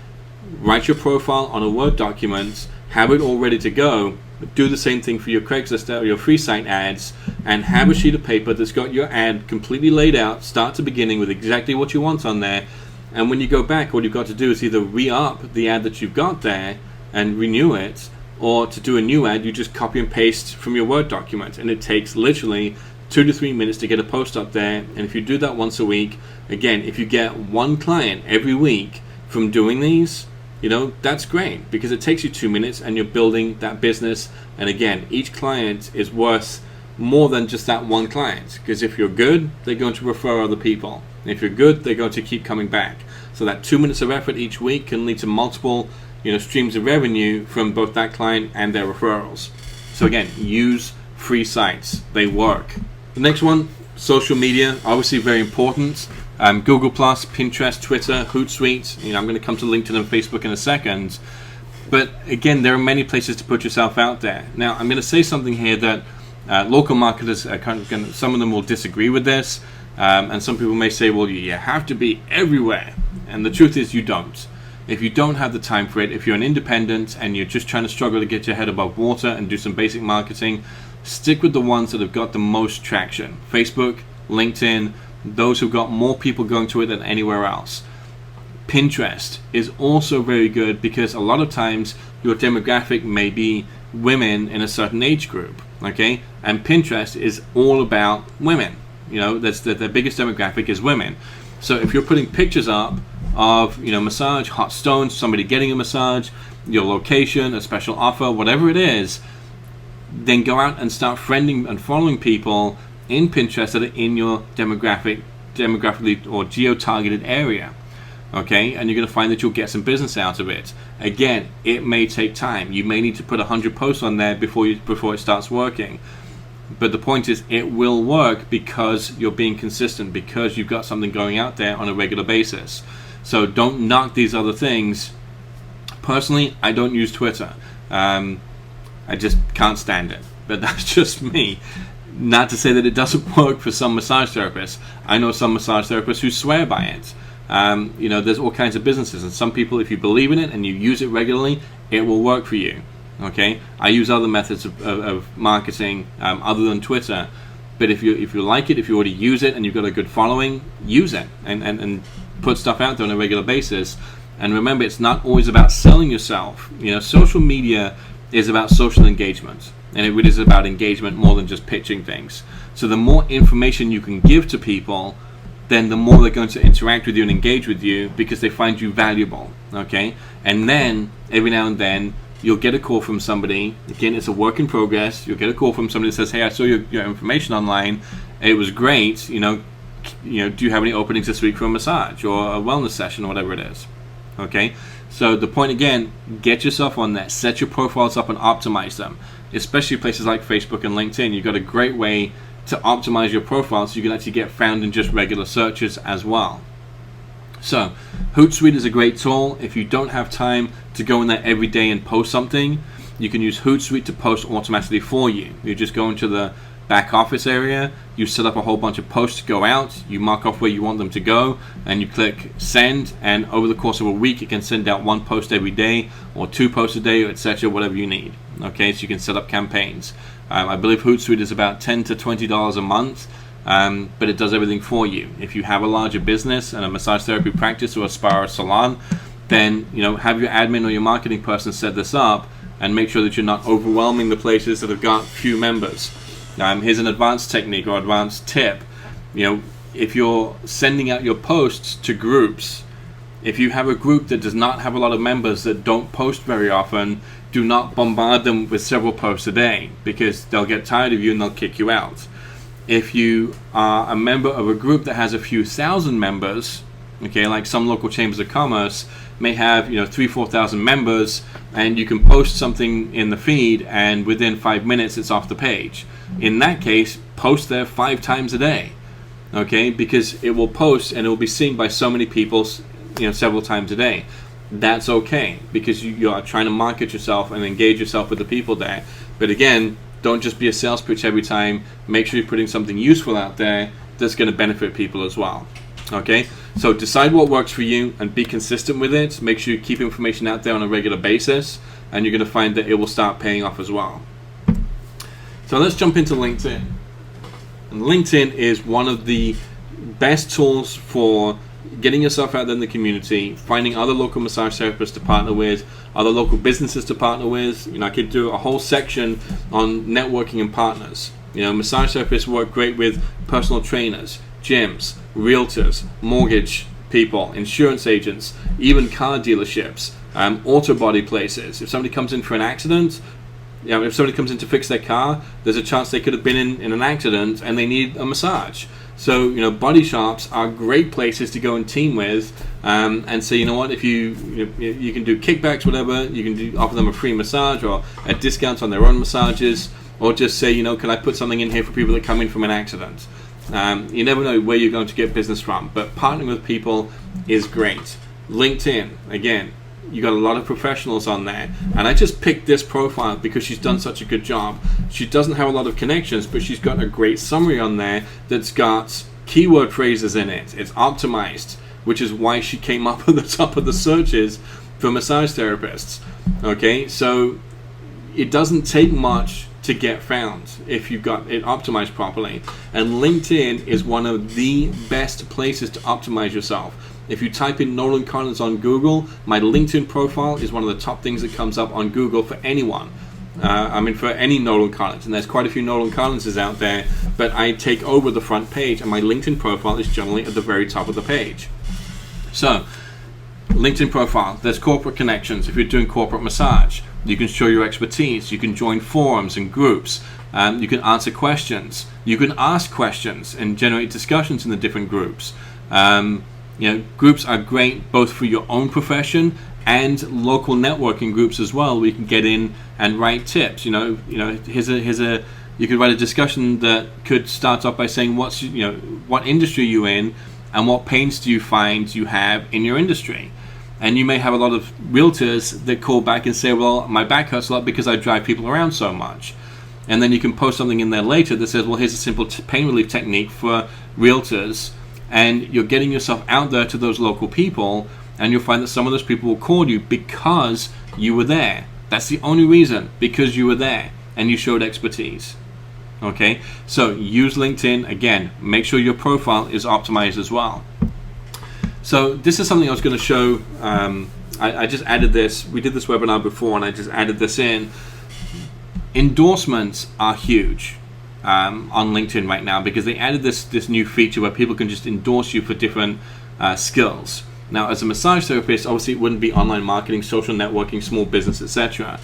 write your profile on a Word document, have it all ready to go. Do the same thing for your Craigslist or your free site ads, and have a sheet of paper that's got your ad completely laid out, start to beginning, with exactly what you want on there. And when you go back, all you've got to do is either re-up the ad that you've got there and renew it, or to do a new ad, you just copy and paste from your Word document. And it takes literally 2 to 3 minutes to get a post up there. And if you do that once a week, again, if you get one client every week from doing these, that's great, because it takes you 2 minutes and you're building that business. And again, each client is worth more than just that one client, because if you're good, they're going to refer other people. And if you're good, they're going to keep coming back. So that 2 minutes of effort each week can lead to multiple streams of revenue from both that client and their referrals. So again, use free sites. They work. The next one, social media, obviously very important. Google+, Pinterest, Twitter, Hootsuite. I'm going to come to LinkedIn and Facebook in a second. But again, there are many places to put yourself out there. Now, I'm going to say something here that local marketers are some of them will disagree with this, and some people may say, well, you have to be everywhere. And the truth is, you don't. If you don't have the time for it, if you're an independent and you're just trying to struggle to get your head above water and do some basic marketing, stick with the ones that have got the most traction. Facebook, LinkedIn, those who've got more people going to it than anywhere else. Pinterest is also very good, because a lot of times your demographic may be women in a certain age group, okay? And Pinterest is all about women. That's their biggest demographic is women. So if you're putting pictures up of, massage, hot stones, somebody getting a massage, your location, a special offer, whatever it is, then go out and start friending and following people in Pinterest that are in your demographically or geo-targeted area. Okay, and you're going to find that you'll get some business out of it. Again, it may take time. You may need to put 100 posts on there before it starts working. But the point is, it will work because you're being consistent, because you've got something going out there on a regular basis. So don't knock these other things. Personally, I don't use Twitter. I just can't stand it. But that's just me. Not to say that it doesn't work for some massage therapists. I know some massage therapists who swear by it. There's all kinds of businesses, and some people, if you believe in it and you use it regularly, it will work for you. Okay, I use other methods of marketing other than Twitter, but if you like it, if you already use it and you've got a good following, use it and put stuff out there on a regular basis. And remember, it's not always about selling yourself. Social media is about social engagement, and it really is about engagement more than just pitching things. So the more information you can give to people, then the more they're going to interact with you and engage with you because they find you valuable. Okay, and then every now and then you'll get a call from somebody. Again, it's a work in progress. You'll get a call from somebody that says, "Hey, I saw your information online. It was great. Do you have any openings this week for a massage or a wellness session or whatever it is?" Okay, so the point again, get yourself on there, set your profiles up and optimize them, especially places like Facebook and LinkedIn. You've got a great way to optimize your profile so you can actually get found in just regular searches as well. So Hootsuite is a great tool. If you don't have time to go in there every day and post something, you can use Hootsuite to post automatically for you. You just go into the back office area, you set up a whole bunch of posts to go out, you mark off where you want them to go, and you click send, and over the course of a week it can send out 1 post every day or 2 posts a day, etc., whatever you need. Okay, so you can set up campaigns. I believe Hootsuite is about $10 to $20 a month, but it does everything for you. If you have a larger business and a massage therapy practice or a spa or salon, then have your admin or your marketing person set this up and make sure that you're not overwhelming the places that have got few members. Here's an advanced technique or advanced tip. If you're sending out your posts to groups, if you have a group that does not have a lot of members that don't post very often, do not bombard them with several posts a day because they'll get tired of you and they'll kick you out. If you are a member of a group that has a few thousand members, okay, like some local chambers of commerce may have 3,000-4,000 members, and you can post something in the feed and within 5 minutes it's off the page. In that case, post there 5 times a day, okay, because it will post and it will be seen by so many people several times a day. That's okay because you are trying to market yourself and engage yourself with the people there. But again, don't just be a sales pitch every time. Make sure you're putting something useful out there that's going to benefit people as well. Okay, so decide what works for you and be consistent with it. Make sure you keep information out there on a regular basis, and you're going to find that it will start paying off as well. So let's jump into LinkedIn. And LinkedIn is one of the best tools for getting yourself out there in the community, finding other local massage therapists to partner with, other local businesses to partner with. I could do a whole section on networking and partners. Massage therapists work great with personal trainers, gyms, realtors, mortgage people, insurance agents, even car dealerships, auto body places. If somebody comes in for an accident, if somebody comes in to fix their car, there's a chance they could have been in an accident and they need a massage. So, body shops are great places to go and team with, and say, what, if you can do kickbacks, whatever, you can offer them a free massage or a discount on their own massages, or just say, can I put something in here for people that come in from an accident? You never know where you're going to get business from, but partnering with people is great. LinkedIn, again, you got a lot of professionals on there, and I just picked this profile because she's done such a good job. She doesn't have a lot of connections, but she's got a great summary on there that's got keyword phrases in it. It's optimized, which is why she came up at the top of the searches for massage therapists. Okay, so it doesn't take much to get found if you've got it optimized properly, and LinkedIn is one of the best places to optimize yourself. If you type in Nolan Collins on Google, my LinkedIn profile is one of the top things that comes up on Google for anyone. For any Nolan Collins, and there's quite a few Nolan Collinses out there, but I take over the front page, and my LinkedIn profile is generally at the very top of the page. So, LinkedIn profile, there's corporate connections. If you're doing corporate massage, you can show your expertise, you can join forums and groups, you can answer questions, you can ask questions and generate discussions in the different groups. Groups are great both for your own profession and local networking groups as well, where you can get in and write tips. You could write a discussion that could start off by saying what industry you're in, and what pains do you find you have in your industry. And you may have a lot of realtors that call back and say, well, my back hurts a lot because I drive people around so much. And then you can post something in there later that says, well, here's a simple pain relief technique for realtors. And you're getting yourself out there to those local people, and you'll find that some of those people will call you because you were there. That's the only reason, because you were there and you showed expertise. Okay, so use LinkedIn. Again, make sure your profile is optimized as well. So this is something I was going to show. I just added this. We did this webinar before, and I just added this in. Endorsements are huge on LinkedIn right now, because they added this new feature where people can just endorse you for different skills. Now, as a massage therapist, obviously it wouldn't be online marketing, social networking, small business, etc.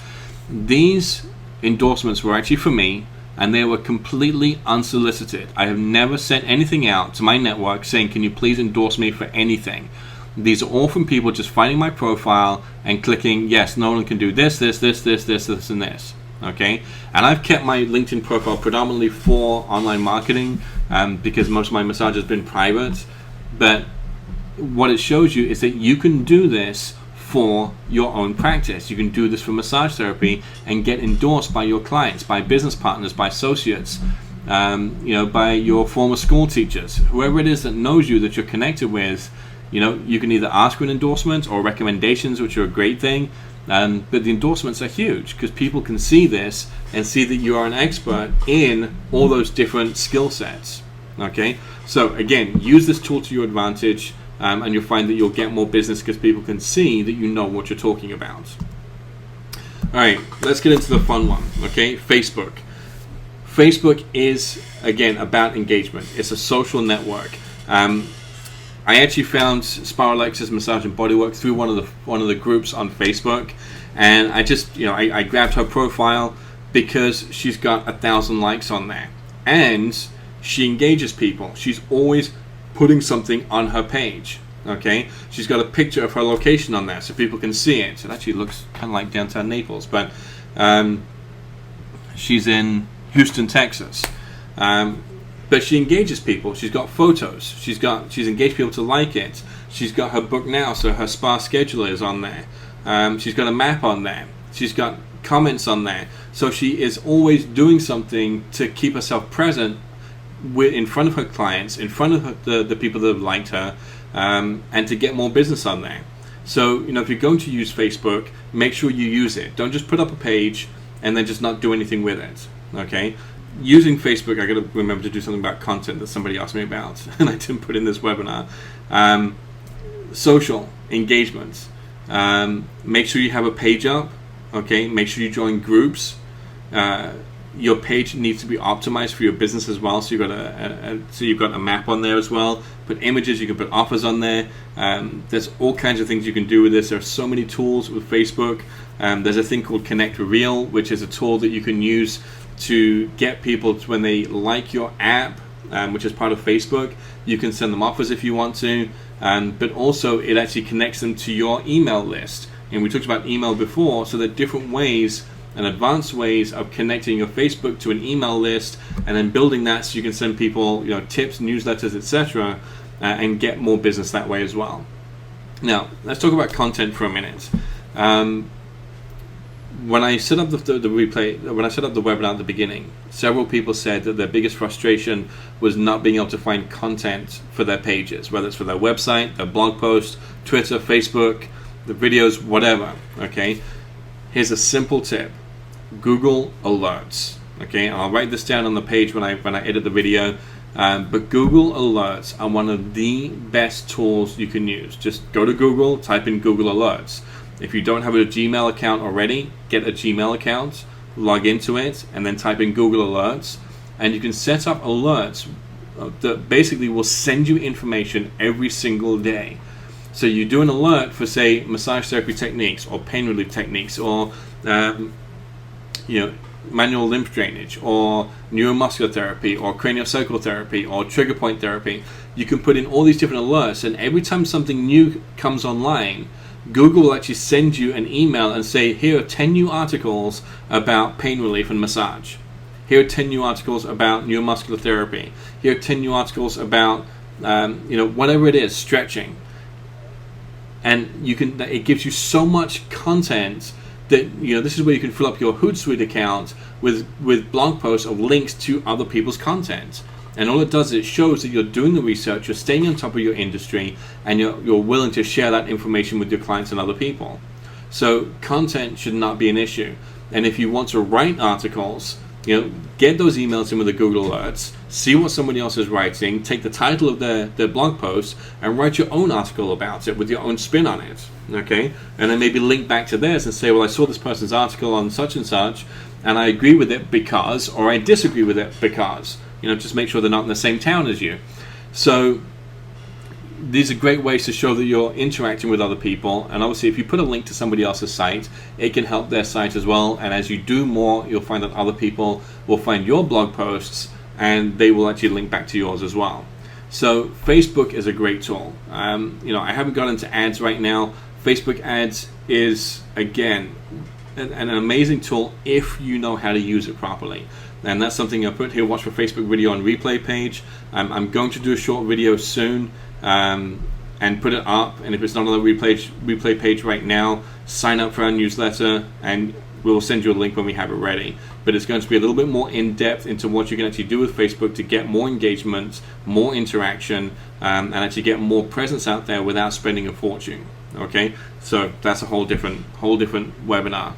These endorsements were actually for me, and they were completely unsolicited. I have never sent anything out to my network saying, can you please endorse me for anything? These are all from people just finding my profile and clicking, yes, no one can do this, and this. Okay, and I've kept my LinkedIn profile predominantly for online marketing because most of my massage has been private. But what it shows you is that you can do this for your own practice. You can do this for massage therapy and get endorsed by your clients, by business partners, by associates, by your former school teachers, whoever it is that knows you, that you're connected with. You can either ask for an endorsement or recommendations, which are a great thing. But the endorsements are huge because people can see this and see that you are an expert in all those different skill sets. Okay, so again, use this tool to your advantage. And you'll find that you'll get more business because people can see that you know what you're talking about. All right, let's get into the fun one. Okay, Facebook. Facebook is, again, about engagement. It's a social network. I actually found Spiral Alexa's Massage and Bodywork through one of the groups on Facebook, and I just I grabbed her profile because she's got 1,000 likes on there, and she engages people. She's always putting something on her page. Okay, she's got a picture of her location on there so people can see it. It actually looks kind of like downtown Naples, but she's in Houston, Texas. But she engages people. She's got photos. She's engaged people to like it. She's got her book now, so her spa scheduler is on there. She's got a map on there. She's got comments on there. So she is always doing something to keep herself present in front of her clients, in front of the people that have liked her, and to get more business on there. So, if you're going to use Facebook, make sure you use it. Don't just put up a page and then just not do anything with it. Okay? Using Facebook, I got to remember to do something about content that somebody asked me about, and I didn't put in this webinar. Social engagement. Make sure you have a page up. Okay? Make sure you join groups. Your page needs to be optimized for your business as well. So you've got a map on there as well. Put images. You can put offers on there. There's all kinds of things you can do with this. There are so many tools with Facebook. There's a thing called Connect Reel, which is a tool that you can use to get people to, when they like your app, which is part of Facebook, you can send them offers if you want to. But also it actually connects them to your email list. And we talked about email before, so there are different ways and advanced ways of connecting your Facebook to an email list and then building that so you can send people tips, newsletters, etc., and get more business that way as well. Now, let's talk about content for a minute. When I set up the webinar at the beginning, several people said that their biggest frustration was not being able to find content for their pages, whether it's for their website, their blog post, Twitter, Facebook, the videos, whatever. Okay, here's a simple tip: Google Alerts. Okay, and I'll write this down on the page when I edit the video. But Google Alerts are one of the best tools you can use. Just go to Google, type in Google Alerts. If you don't have a Gmail account already, get a Gmail account, log into it, and then type in Google Alerts. And you can set up alerts that basically will send you information every single day. So you do an alert for, say, massage therapy techniques or pain relief techniques or manual lymph drainage or neuromuscular therapy or craniosacral therapy or trigger point therapy. You can put in all these different alerts, and every time something new comes online, Google will actually send you an email and say, here are 10 new articles about pain relief and massage. Here are 10 new articles about neuromuscular therapy. Here are 10 new articles about whatever it is, stretching. And it gives you so much content that, this is where you can fill up your Hootsuite account with blog posts of links to other people's content. And all it does is it shows that you're doing the research, you're staying on top of your industry, and you're willing to share that information with your clients and other people. So content should not be an issue. And if you want to write articles, get those emails in with the Google Alerts, see what somebody else is writing, take the title of their blog post, and write your own article about it with your own spin on it, okay? And then maybe link back to theirs and say, well, I saw this person's article on such and such, and I agree with it because, or I disagree with it because. Just make sure they're not in the same town as you. So these are great ways to show that you're interacting with other people, and obviously if you put a link to somebody else's site, it can help their site as well, and as you do more, you'll find that other people will find your blog posts and they will actually link back to yours as well. So Facebook is a great tool. I haven't got into ads right now. Facebook ads is, again, an amazing tool if you know how to use it properly. And that's something I put here, watch for Facebook video on replay page. I'm going to do a short video soon and put it up. And if it's not on the replay page right now, sign up for our newsletter and we'll send you a link when we have it ready. But it's going to be a little bit more in-depth into what you can actually do with Facebook to get more engagement, more interaction, and actually get more presence out there without spending a fortune. Okay, so that's a whole different webinar.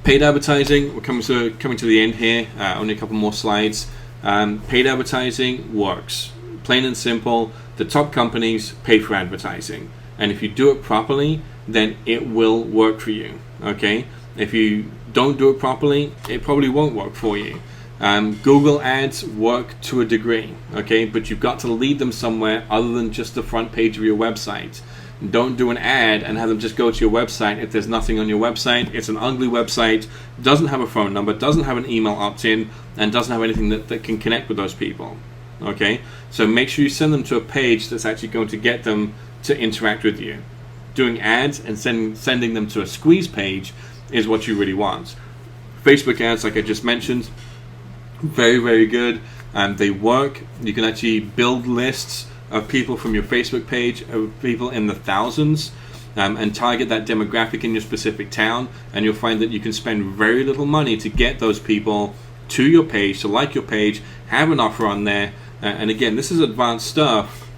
Paid advertising, we're coming to the end here, only a couple more slides. Paid advertising works. Plain and simple, the top companies pay for advertising. And if you do it properly, then it will work for you, okay? If you don't do it properly, it probably won't work for you. Google ads work to a degree, okay? But you've got to lead them somewhere other than just the front page of your website. Don't do an ad and have them just go to your website if there's nothing on your website. It's an ugly website, doesn't have a phone number, doesn't have an email opt-in, and doesn't have anything that can connect with those people. Okay? So make sure you send them to a page that's actually going to get them to interact with you. Doing ads and sending them to a squeeze page is what you really want. Facebook ads, like I just mentioned, very, very good. They work. You can actually build lists of people from your Facebook page, of people in the thousands, and target that demographic in your specific town, and you'll find that you can spend very little money to get those people to your page, to like your page, have an offer on there, and again, this is advanced stuff,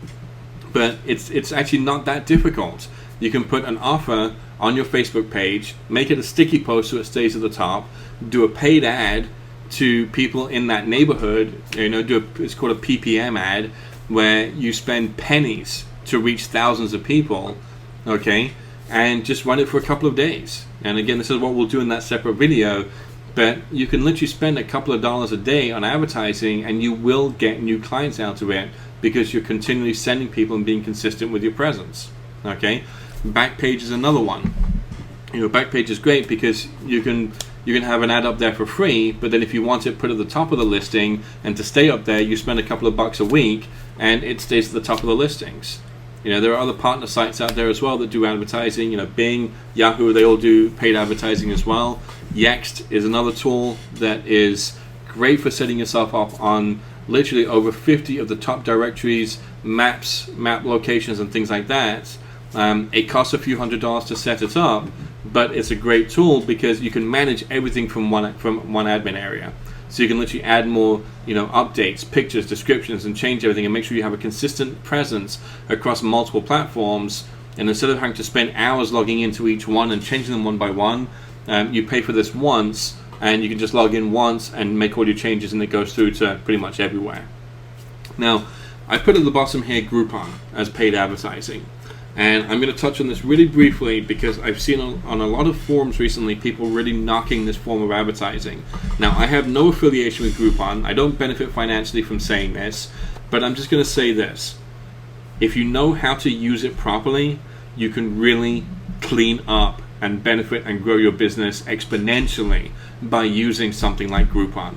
but it's actually not that difficult. You can put an offer on your Facebook page, make it a sticky post so it stays at the top, do a paid ad to people in that neighborhood, it's called a PPM ad, where you spend pennies to reach thousands of people, okay, and just run it for a couple of days. And again, this is what we'll do in that separate video, but you can literally spend a couple of dollars a day on advertising and you will get new clients out of it because you're continually sending people and being consistent with your presence, okay. Backpage is another one. Backpage is great because you can have an ad up there for free, but then if you want it put at the top of the listing and to stay up there, you spend a couple of bucks a week and it stays at the top of the listings. There are other partner sites out there as well that do advertising. Bing, Yahoo, they all do paid advertising as well. Yext is another tool that is great for setting yourself up on literally over 50 of the top directories, map locations and things like that. It costs a few $100s to set it up, but it's a great tool because you can manage everything from one admin area. So you can literally add more, updates, pictures, descriptions, and change everything and make sure you have a consistent presence across multiple platforms. And instead of having to spend hours logging into each one and changing them one by one, you pay for this once, and you can just log in once and make all your changes, and it goes through to pretty much everywhere. Now, I put at the bottom here Groupon as paid advertising. And I'm going to touch on this really briefly because I've seen on a lot of forums recently people really knocking this form of advertising. Now, I have no affiliation with Groupon. I don't benefit financially from saying this, but I'm just going to say this. If you know how to use it properly, you can really clean up and benefit and grow your business exponentially by using something like Groupon.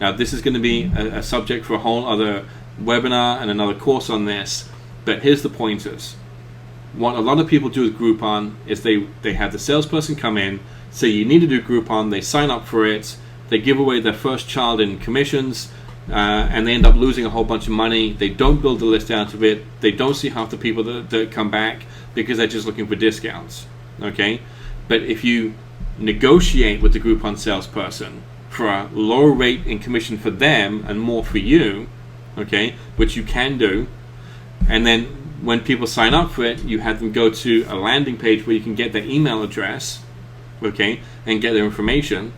Now, this is going to be a subject for a whole other webinar and another course on this, but here's the pointers. What a lot of people do with Groupon is they have the salesperson come in, say you need to do Groupon, they sign up for it, they give away their first child in commissions, and they end up losing a whole bunch of money. They don't build the list out of it. They don't see half the people that come back because they're just looking for discounts. Okay, but if you negotiate with the Groupon salesperson for a lower rate in commission for them and more for you, okay, which you can do, and then when people sign up for it, you have them go to a landing page where you can get their email address, okay, and get their information,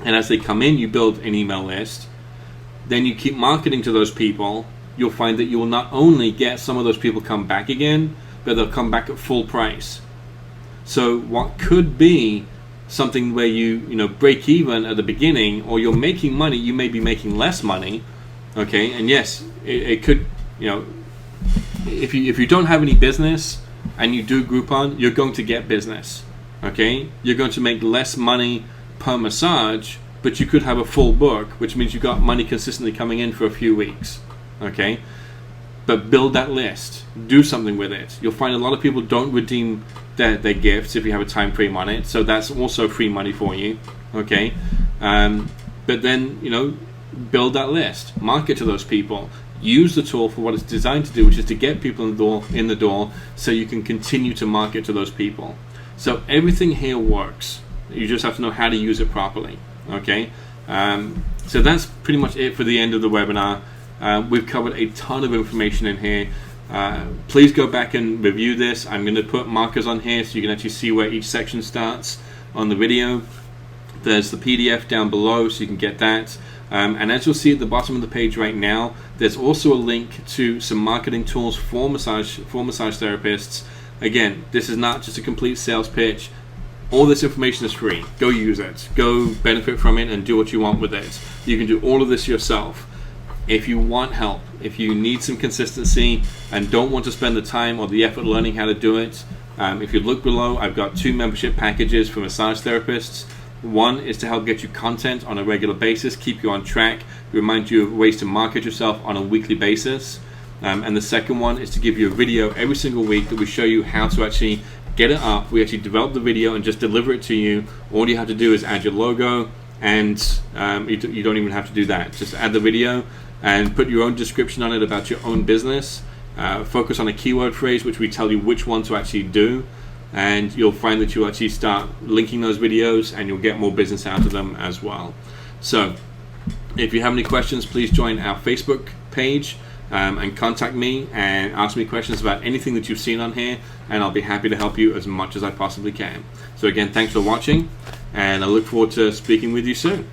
and as they come in, you build an email list. Then you keep marketing to those people. You'll find that you will not only get some of those people come back again, but they'll come back at full price. So what could be something where you break even at the beginning, or you're making money, you may be making less money, okay? And yes, it could, if you don't have any business and you do Groupon, you're going to get business, okay? You're going to make less money per massage, but you could have a full book, which means you got money consistently coming in for a few weeks, okay? But build that list, do something with it. You'll find a lot of people don't redeem their gifts if you have a time frame on it, so that's also free money for you, okay? But then, build that list, market to those people, use the tool for what it's designed to do, which is to get people in the door so you can continue to market to those people. So everything here works. You just have to know how to use it properly. Okay, so that's pretty much it for the end of the webinar. We've covered a ton of information in here. Please go back and review this. I'm going to put markers on here so you can actually see where each section starts on the video. There's the PDF down below so you can get that. And as you'll see at the bottom of the page right now, there's also a link to some marketing tools for massage therapists. Again, this is not just a complete sales pitch. All this information is free. Go use it. Go benefit from it and do what you want with it. You can do all of this yourself. If you want help, if you need some consistency and don't want to spend the time or the effort learning how to do it, if you look below, I've got 2 membership packages for massage therapists. One is to help get you content on a regular basis, keep you on track, remind you of ways to market yourself on a weekly basis. And the second one is to give you a video every single week that we show you how to actually get it up. We actually develop the video and just deliver it to you. All you have to do is add your logo, and you don't even have to do that. Just add the video and put your own description on it about your own business. Focus on a keyword phrase, which we tell you which one to actually do, and you'll find that you'll actually start linking those videos and you'll get more business out of them as well. So if you have any questions, please join our Facebook page and contact me and ask me questions about anything that you've seen on here, and I'll be happy to help you as much as I possibly can. So again, thanks for watching, and I look forward to speaking with you soon.